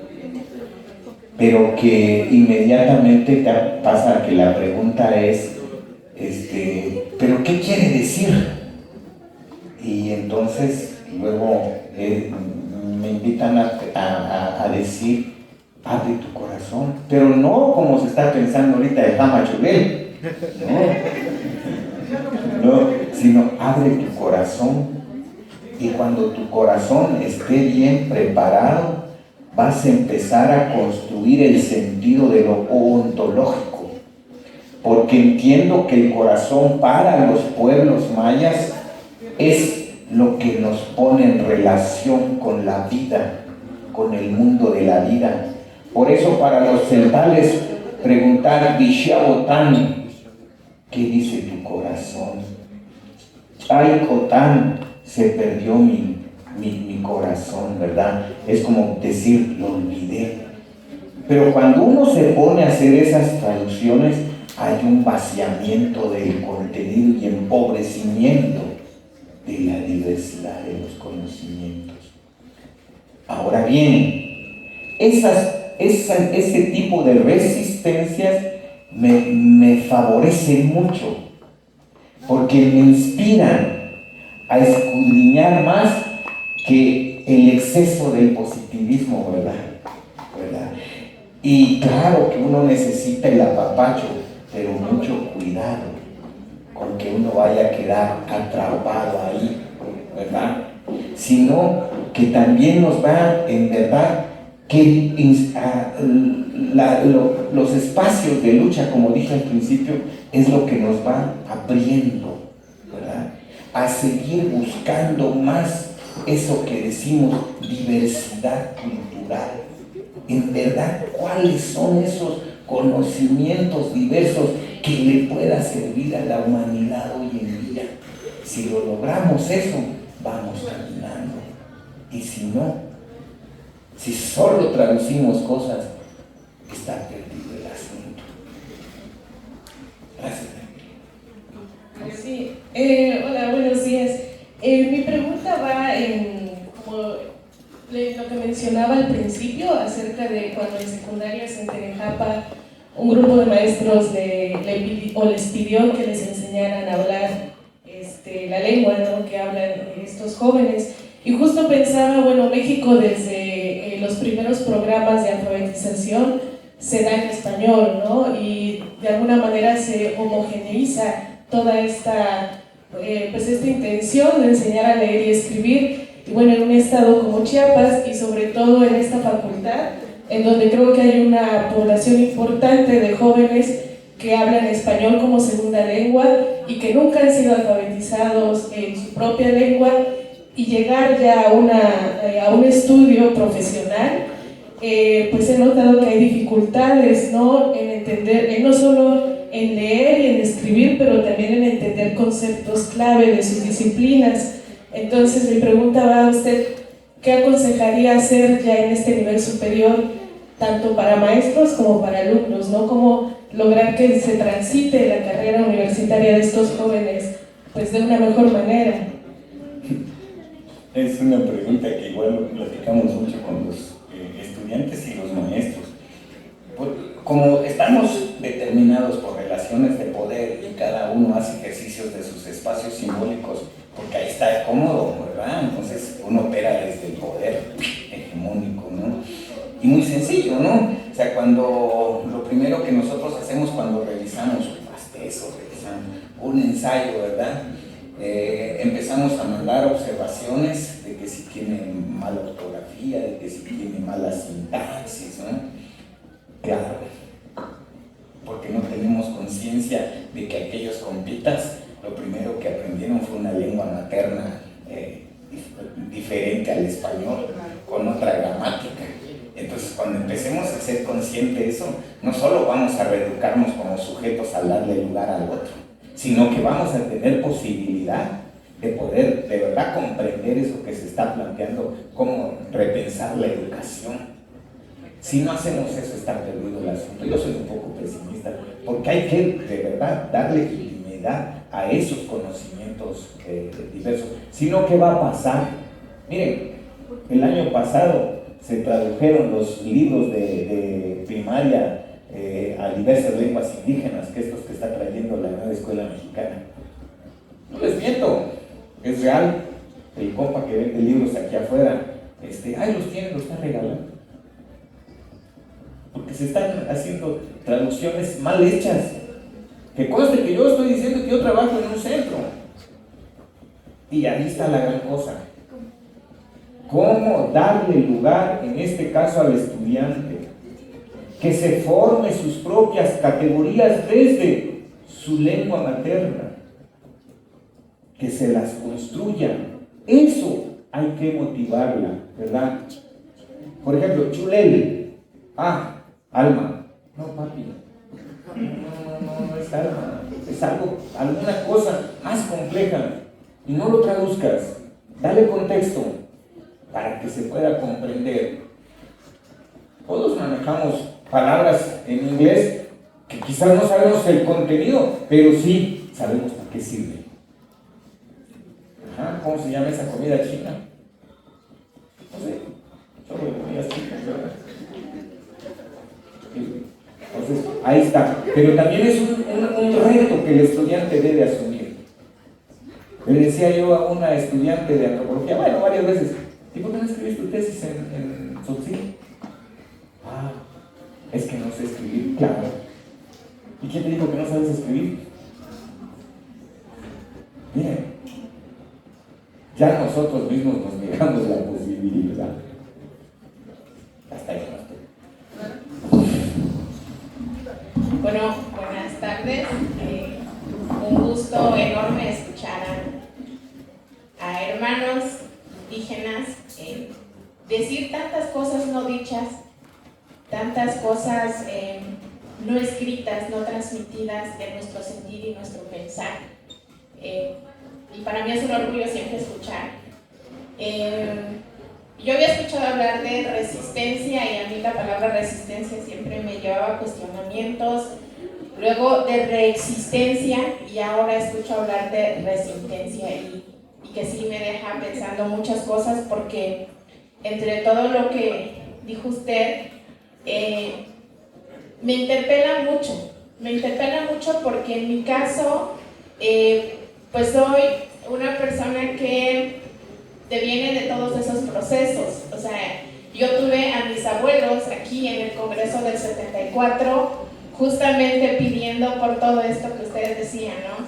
pero que inmediatamente te pasa que la pregunta es, ¿pero qué quiere decir? Y entonces luego me invitan a decir, abre tu corazón, pero no como se está pensando ahorita de Jama Chulel, no, sino abre tu corazón, y cuando tu corazón esté bien preparado, vas a empezar a construir el sentido de lo ontológico, porque entiendo que el corazón para los pueblos mayas es lo que nos pone en relación con la vida, con el mundo de la vida. Por eso para los celtales preguntar Vishabotán, ¿qué dice tu corazón? Ay, Cotán, se perdió mi corazón, ¿verdad? Es como decir, lo olvidé. Pero cuando uno se pone a hacer esas traducciones, hay un vaciamiento del contenido y empobrecimiento de la diversidad de los conocimientos. Ahora bien, ese tipo de resistencias me favorecen mucho, porque me inspiran a escudriñar más que el exceso del positivismo, ¿verdad? Y claro que uno necesita el apapacho, pero mucho cuidado con que uno vaya a quedar atrapado ahí, ¿verdad? Sino que también nos va, en verdad, que los espacios de lucha, como dije al principio, es lo que nos va abriendo, ¿verdad? A seguir buscando más eso que decimos diversidad cultural. En verdad, ¿cuáles son esos conocimientos diversos que le pueda servir a la humanidad hoy en día? Si lo logramos eso, vamos caminando. Y si no, si solo traducimos cosas, está perdido el asunto. Gracias. Sí, hola, buenos días. Mi pregunta va en como lo que mencionaba al principio acerca de cuando en secundarias en Tenejapa un grupo de maestros les pidió que les enseñaran a hablar la lengua, ¿no?, que hablan estos jóvenes. Y justo pensaba, bueno, México desde los primeros programas de alfabetización se da en español, ¿no? Y de alguna manera se homogeneiza toda esta intención de enseñar a leer y escribir. Y bueno, en un estado como Chiapas y sobre todo en esta facultad, en donde creo que hay una población importante de jóvenes que hablan español como segunda lengua y que nunca han sido alfabetizados en su propia lengua, y llegar ya a un estudio profesional, pues he notado que hay dificultades, ¿no?, en entender, no solo en leer y en escribir, pero también en entender conceptos clave de sus disciplinas. Entonces mi pregunta va a usted, ¿qué aconsejaría hacer ya en este nivel superior, tanto para maestros como para alumnos, ¿no? ¿Cómo lograr que se transite la carrera universitaria de estos jóvenes pues de una mejor manera? Es una pregunta que igual platicamos mucho con los estudiantes y los maestros. Como estamos determinados por relaciones de poder y cada uno hace ejercicios de sus espacios simbólicos, porque ahí está cómodo, ¿verdad? Entonces uno opera desde el poder hegemónico, ¿no? Y muy sencillo, ¿no? O sea, lo primero que nosotros hacemos cuando revisamos un ensayo, ¿verdad? Empezamos a mandar observaciones de que si tiene mala ortografía, de que si tiene mala sintaxis, ¿no? Claro, porque no tenemos conciencia de que aquellos compitas lo primero que aprendieron fue una lengua materna diferente al español, con otra gramática. Entonces cuando empecemos a ser conscientes de eso, no solo vamos a reeducarnos como sujetos al darle lugar al otro, sino que vamos a tener posibilidad de poder de verdad comprender eso que se está planteando, cómo repensar la educación. Si no hacemos eso, está perdido el asunto. Yo soy un poco pesimista, porque hay que de verdad darle legitimidad a esos conocimientos diversos. Si no, ¿qué va a pasar? Miren, el año pasado se tradujeron los libros de primaria a diversas lenguas indígenas, que estos que está trayendo la nueva escuela mexicana. No les miento, es real. El compa que vende libros aquí afuera, ahí los tiene, los está regalando. Porque se están haciendo traducciones mal hechas. Que conste que yo estoy diciendo que yo trabajo en un centro. Y ahí está la gran cosa. ¿Cómo darle lugar, en este caso, al estudiante? Que se forme sus propias categorías desde su lengua materna. Que se las construyan. Eso hay que motivarla, ¿verdad? Por ejemplo, chulele. Alma. No, papi. No es alma. Es algo, alguna cosa más compleja. Y no lo traduzcas. Dale contexto para que se pueda comprender. Todos manejamos palabras en inglés que quizás no sabemos el contenido, pero sí sabemos para qué sirve. ¿Cómo se llama esa comida china? No sé. Solo de comidas chinas, ¿verdad? Entonces, ahí está. Pero también es un reto que el estudiante debe asumir. Le decía yo a una estudiante de antropología, bueno, varias veces, ¿y por qué no escribiste tu tesis en Sotzil? Es que no sé escribir, claro. ¿Y quién te dijo que no sabes escribir? Miren, ya nosotros mismos nos negamos la posibilidad. Hasta ahí no estoy. Bueno, buenas tardes. Un gusto enorme escuchar a hermanos indígenas decir tantas cosas no dichas, tantas cosas no escritas, no transmitidas de nuestro sentir y nuestro pensar. Y para mí es un orgullo siempre escuchar. Yo había escuchado hablar de resistencia y a mí la palabra resistencia siempre me llevaba a cuestionamientos, luego de reexistencia y ahora escucho hablar de resistencia y que sí me deja pensando muchas cosas porque entre todo lo que dijo usted me interpela mucho porque en mi caso pues soy una persona que deviene de todos esos procesos. O sea, yo tuve a mis abuelos aquí en el Congreso del 74 justamente pidiendo por todo esto que ustedes decían, ¿no?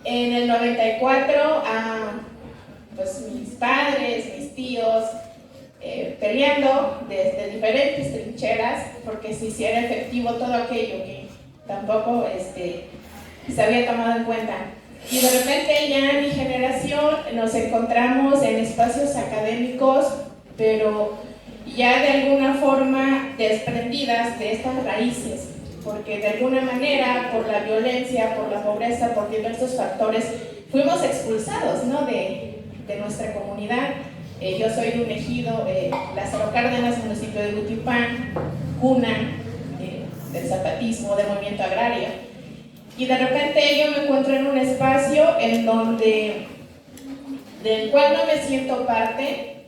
En el 94 pues mis padres, mis tíos peleando desde diferentes trincheras porque se hiciera efectivo todo aquello que tampoco se había tomado en cuenta. Y de repente ya en mi generación nos encontramos en espacios académicos, pero ya de alguna forma desprendidas de estas raíces, porque de alguna manera por la violencia, por la pobreza, por diversos factores, fuimos expulsados, ¿no? de nuestra comunidad. Yo soy de un ejido, Lázaro Cárdenas, municipio de Gutipán, cuna del zapatismo, del movimiento agrario. Y de repente yo me encuentro en un espacio en donde, del cual no me siento parte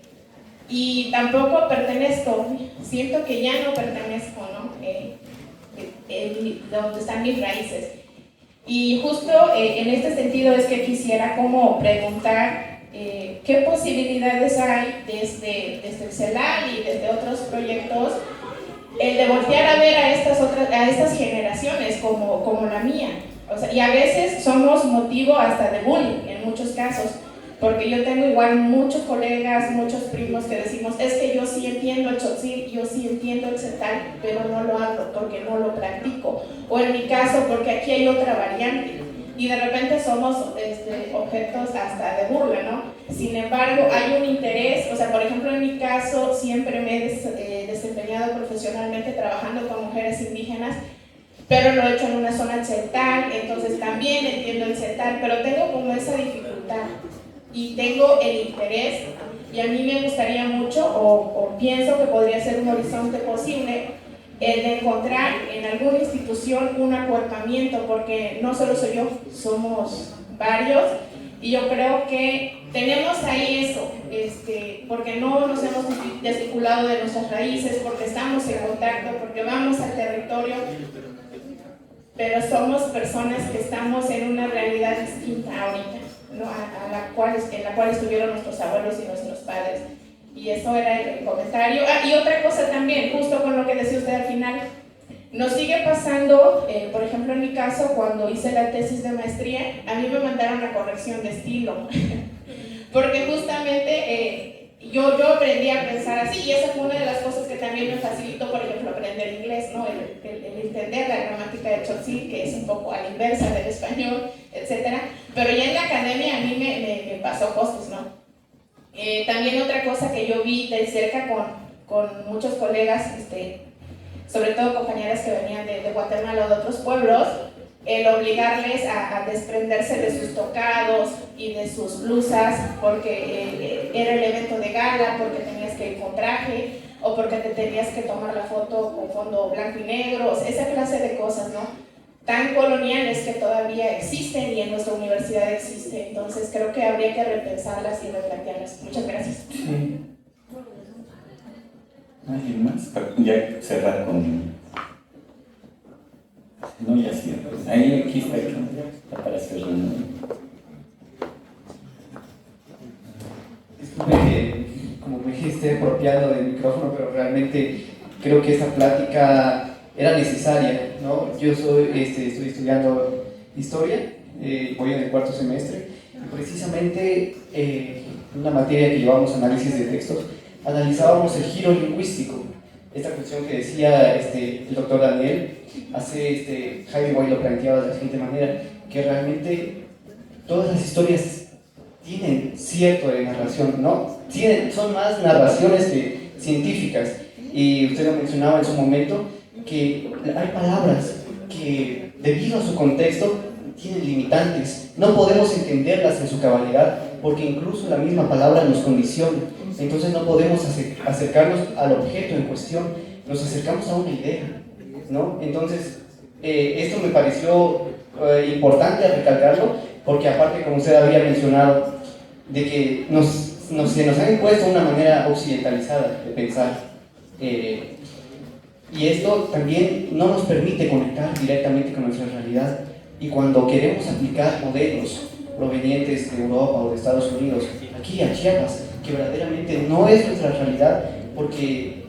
y tampoco pertenezco, siento que ya no pertenezco, ¿no? Donde están mis raíces. Y justo en este sentido es que quisiera como preguntar qué posibilidades hay desde el CELAL y desde otros proyectos el de voltear a ver a estas generaciones como la mía. O sea, y a veces somos motivo hasta de bullying en muchos casos, porque yo tengo igual muchos colegas, muchos primos que decimos, es que yo sí entiendo el Tzotzil, yo sí entiendo el Tzeltal, pero no lo hablo porque no lo practico, o en mi caso porque aquí hay otra variante, y de repente somos objetos hasta de burla, ¿no? Sin embargo, hay un interés, o sea, por ejemplo, en mi caso, siempre me he desempeñado profesionalmente trabajando con mujeres indígenas, pero lo he hecho en una zona tzeltal, entonces también entiendo el tzeltal, pero tengo como esa dificultad y tengo el interés, y a mí me gustaría mucho, o pienso que podría ser un horizonte posible, el de encontrar en alguna institución un acuerpamiento, porque no solo soy yo, somos varios, y yo creo que tenemos ahí eso, porque no nos hemos desvinculado de nuestras raíces, porque estamos en contacto, porque vamos al territorio, pero somos personas que estamos en una realidad distinta ahorita, ¿no? en la cual estuvieron nuestros abuelos y nuestros padres. Y eso era el comentario. Y otra cosa también, justo con lo que decía usted al final, nos sigue pasando, por ejemplo en mi caso, cuando hice la tesis de maestría, a mí me mandaron a corrección de estilo, porque justamente yo aprendí a pensar así, y esa fue una de las cosas que también me facilitó, por ejemplo, aprender inglés, ¿no? el entender la gramática de Tzotzil, que es un poco a la inversa del español, etc. Pero ya en la academia a mí me pasó cosas, ¿no? También otra cosa que yo vi de cerca con muchos colegas, sobre todo compañeras que venían de Guatemala o de otros pueblos, el obligarles a desprenderse de sus tocados y de sus blusas porque era el evento de gala, porque tenías que ir con traje o porque te tenías que tomar la foto con fondo blanco y negro, o sea, esa clase de cosas, ¿no? Tan coloniales que todavía existen y en nuestra universidad existe. Entonces creo que habría que repensarlas y replantearlas. Muchas gracias. Sí. ¿Alguien más? Para ya cerrar con... No, ya cierro. Ahí, aquí está para cerrar. Disculpe que, como me dijiste, apropiado del micrófono, pero realmente creo que esta plática era necesaria, ¿no? Yo estoy estudiando historia, voy en el 4º semestre, y precisamente en una materia que llevamos análisis de textos, analizábamos el giro lingüístico, esta cuestión que decía el doctor Daniel, Jaime Boy lo planteaba de la siguiente manera, que realmente todas las historias tienen cierto de narración, ¿no? Son más narraciones que científicas, y usted lo mencionaba en su momento, que hay palabras que debido a su contexto tienen limitantes, no podemos entenderlas en su cabalidad porque incluso la misma palabra nos condiciona, entonces no podemos acercarnos al objeto en cuestión, nos acercamos a una idea, ¿no? Entonces esto me pareció importante recalcarlo porque aparte, como usted había mencionado, de que se nos ha impuesto una manera occidentalizada de pensar, y esto también no nos permite conectar directamente con nuestra realidad, y cuando queremos aplicar modelos provenientes de Europa o de Estados Unidos aquí a Chiapas, que verdaderamente no es nuestra realidad, porque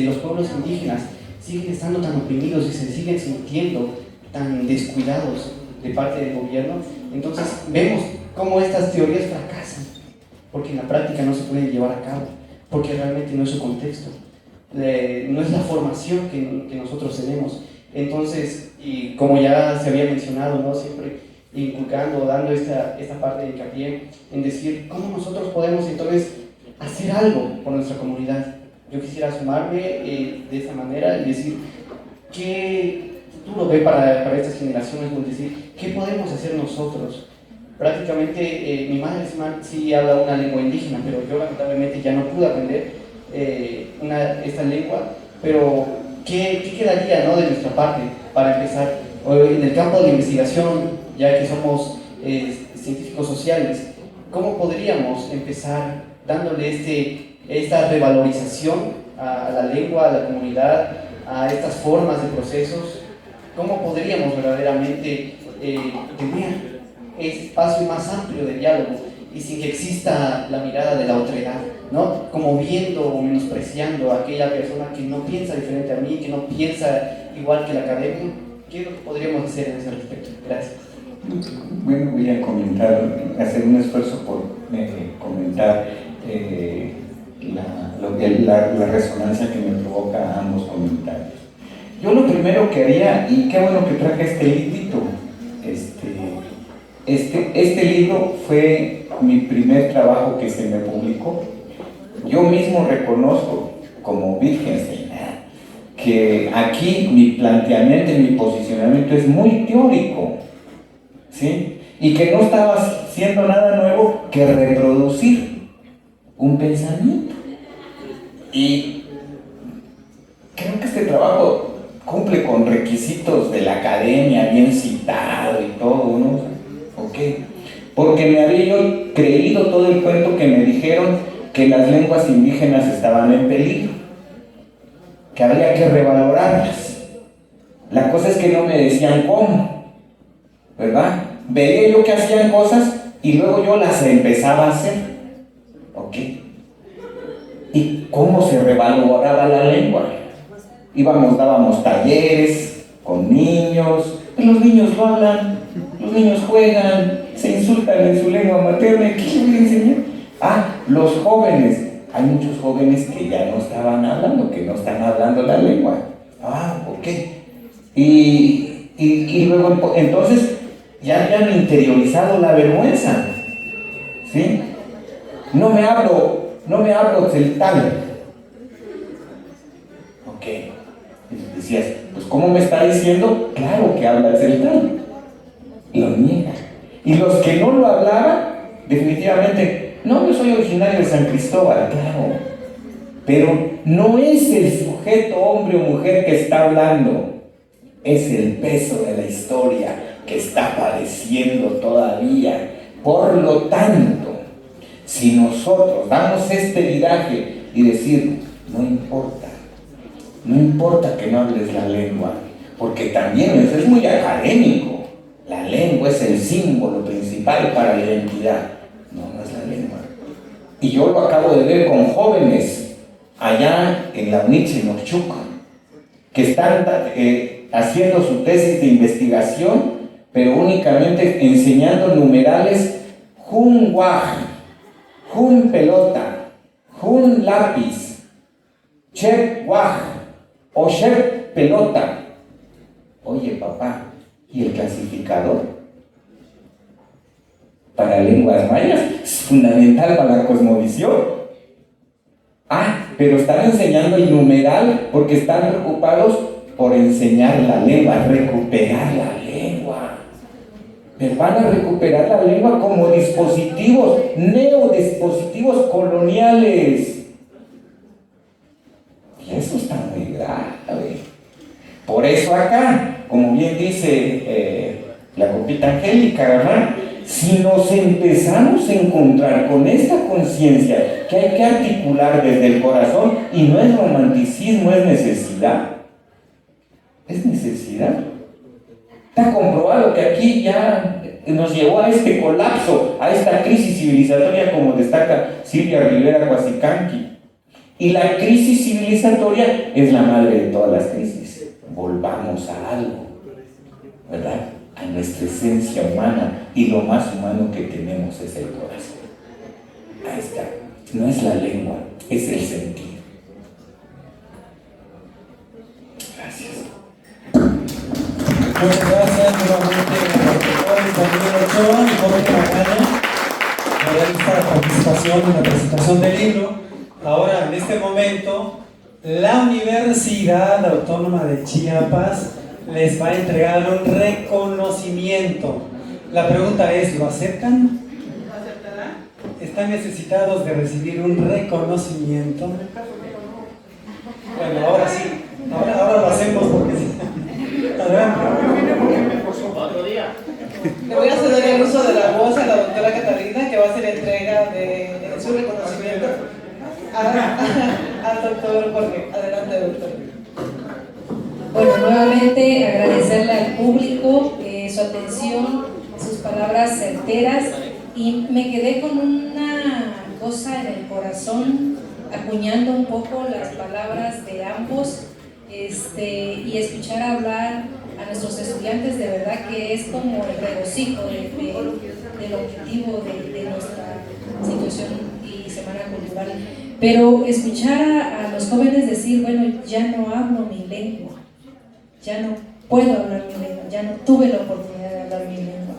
los pueblos indígenas siguen estando tan oprimidos y se siguen sintiendo tan descuidados de parte del gobierno, entonces vemos cómo estas teorías fracasan, porque en la práctica no se pueden llevar a cabo, porque realmente no es su contexto. No es la formación que nosotros tenemos. Entonces, y como ya se había mencionado, ¿no? Siempre inculcando, dando esta parte de hincapié en decir cómo nosotros podemos entonces hacer algo por nuestra comunidad. Yo quisiera sumarme de esta manera y decir qué futuro ve para estas generaciones, es decir, qué podemos hacer nosotros. Prácticamente mi madre sí habla una lengua indígena, pero yo lamentablemente ya no pude aprender esta lengua, pero ¿qué quedaría, ¿no? de nuestra parte para empezar? En el campo de la investigación, ya que somos científicos sociales, ¿cómo podríamos empezar dándole esta revalorización a la lengua, a la comunidad, a estas formas de procesos? ¿Cómo podríamos verdaderamente tener ese espacio más amplio de diálogo y sin que exista la mirada de la otredad, ¿no? Como viendo o menospreciando a aquella persona que no piensa diferente a mí, que no piensa igual que la academia? ¿Qué es lo que podríamos hacer en ese respecto? Gracias. Bueno, voy a comentar, hacer un esfuerzo por comentar la resonancia que me provoca ambos comentarios. Yo lo primero que haría, y qué bueno que traje este librito, este libro fue mi primer trabajo que se me publicó, yo mismo reconozco como Wittgenstein que aquí mi planteamiento y mi posicionamiento es muy teórico, ¿sí? Y que no estaba haciendo nada nuevo que reproducir un pensamiento. Y creo que este trabajo cumple con requisitos de la academia, bien citado y todo, ¿no? ¿Ok? Porque me había yo creído todo el cuento que me dijeron que las lenguas indígenas estaban en peligro, que había que revalorarlas. La cosa es que no me decían cómo, ¿verdad? Veía yo que hacían cosas y luego yo las empezaba a hacer. ¿Ok? ¿Y cómo se revaloraba la lengua? Dábamos talleres con niños, y los niños lo hablan, los niños juegan, se insultan en su lengua materna. ¿Qué les enseñé? Los jóvenes, hay muchos jóvenes que ya no estaban hablando, que no están hablando la lengua. Ok. Y luego, entonces, ya habían interiorizado la vergüenza, ¿sí? No me hablo celtal. Ok. Y decías, pues ¿cómo me está diciendo? Claro que habla celtal. Lo niega. Y los que no lo hablaban, definitivamente, no, yo soy originario de San Cristóbal, claro. Pero no es el sujeto, hombre o mujer, que está hablando. Es el peso de la historia que está padeciendo todavía. Por lo tanto, si nosotros damos este viraje y decir, no importa que no hables la lengua, porque también eso es muy académico. La lengua es el símbolo principal para la identidad. No es la lengua. Y yo lo acabo de ver con jóvenes allá en la UNICH en Ochuca, que están haciendo su tesis de investigación, pero únicamente enseñando numerales jun guaj, jun pelota, jun lápiz, chep guaj o chep pelota. Oye, papá, ¿y el clasificador? Para lenguas mayas es fundamental para la cosmovisión. Pero están enseñando el numeral porque están preocupados por enseñar la lengua, recuperar la lengua. Pero van a recuperar la lengua como dispositivos, neodispositivos coloniales. Y eso está muy grave. Por eso acá, como bien dice la compita Angélica, ¿verdad? Si nos empezamos a encontrar con esta conciencia que hay que articular desde el corazón, y no es romanticismo, es necesidad. Es necesidad. Está comprobado que aquí ya nos llevó a este colapso, a esta crisis civilizatoria, como destaca Silvia Rivera Cuasicanqui. Y la crisis civilizatoria es la madre de todas las crisis. Volvamos a algo, ¿verdad? A nuestra esencia humana, y lo más humano que tenemos es el corazón. Ahí está. No es la lengua, es el sentir. Gracias. Muchas gracias nuevamente a los doctores Daniel Ochoa y Jorge Magaña por esta participación en la presentación del libro. Ahora, en este momento, la Universidad Autónoma de Chiapas les va a entregar un reconocimiento. La pregunta es, ¿lo aceptan? ¿Están necesitados de recibir un reconocimiento? Bueno, ahora sí. Ahora lo hacemos porque sí. Adelante. Le voy a ceder el uso de la voz a la doctora Catalina, que va a hacer entrega de su reconocimiento al doctor Jorge. Adelante, doctor. Bueno, nuevamente agradecerle al público su atención, sus palabras certeras, y me quedé con una cosa en el corazón, acuñando un poco las palabras de ambos, y escuchar hablar a nuestros estudiantes, de verdad que es como el regocijo del objetivo de nuestra situación y semana cultural. Pero escuchar a los jóvenes decir, bueno, ya no hablo mi lengua, ya no puedo hablar mi lengua, ya no tuve la oportunidad de hablar mi lengua.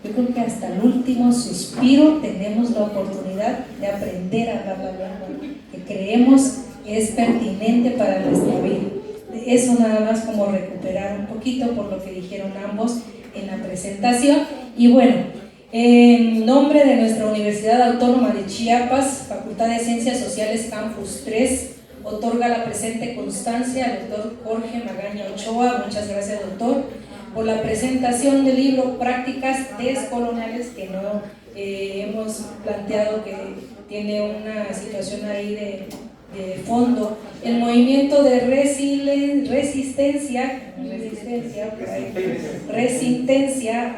Yo creo que hasta el último suspiro tenemos la oportunidad de aprender a hablar la lengua que creemos es pertinente para nuestra vida. Eso nada más como recuperar un poquito por lo que dijeron ambos en la presentación. Y bueno, en nombre de nuestra Universidad Autónoma de Chiapas, Facultad de Ciencias Sociales Campus 3, otorga la presente constancia al doctor Jorge Magaña Ochoa. Muchas gracias, doctor, por la presentación del libro Prácticas Descoloniales, que no hemos planteado que tiene una situación ahí de fondo. El movimiento de resistencia,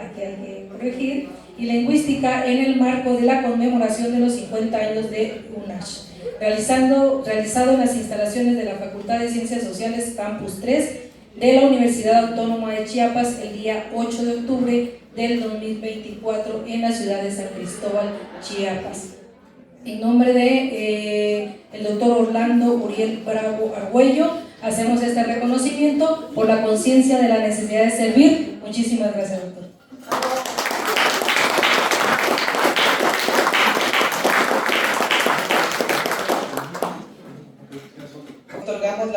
aquí hay que corregir, y lingüística en el marco de la conmemoración de los 50 años de UNACH, realizado en las instalaciones de la Facultad de Ciencias Sociales Campus 3 de la Universidad Autónoma de Chiapas el día 8 de octubre del 2024 en la ciudad de San Cristóbal, Chiapas. En nombre de el doctor Orlando Uriel Bravo Argüello, hacemos este reconocimiento por la conciencia de la necesidad de servir. Muchísimas gracias, doctor. Otorgamos el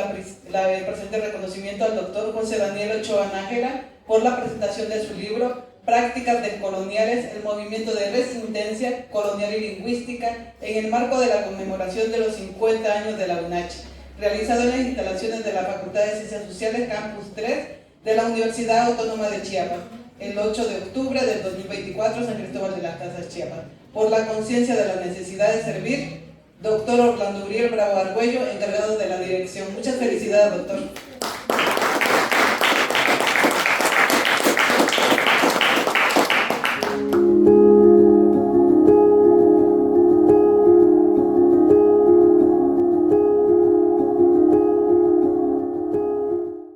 presente reconocimiento al doctor José Daniel Ochoa Nájera por la presentación de su libro Prácticas Descoloniales, el movimiento de resistencia colonial y lingüística en el marco de la conmemoración de los 50 años de la UNACH, realizado en las instalaciones de la Facultad de Ciencias Sociales Campus 3 de la Universidad Autónoma de Chiapas, el 8 de octubre del 2024, San Cristóbal de las Casas, Chiapas. Por la conciencia de la necesidad de servir, doctor Orlando Uriel Bravo Argüello, encargado de la dirección. Muchas felicidades, doctor.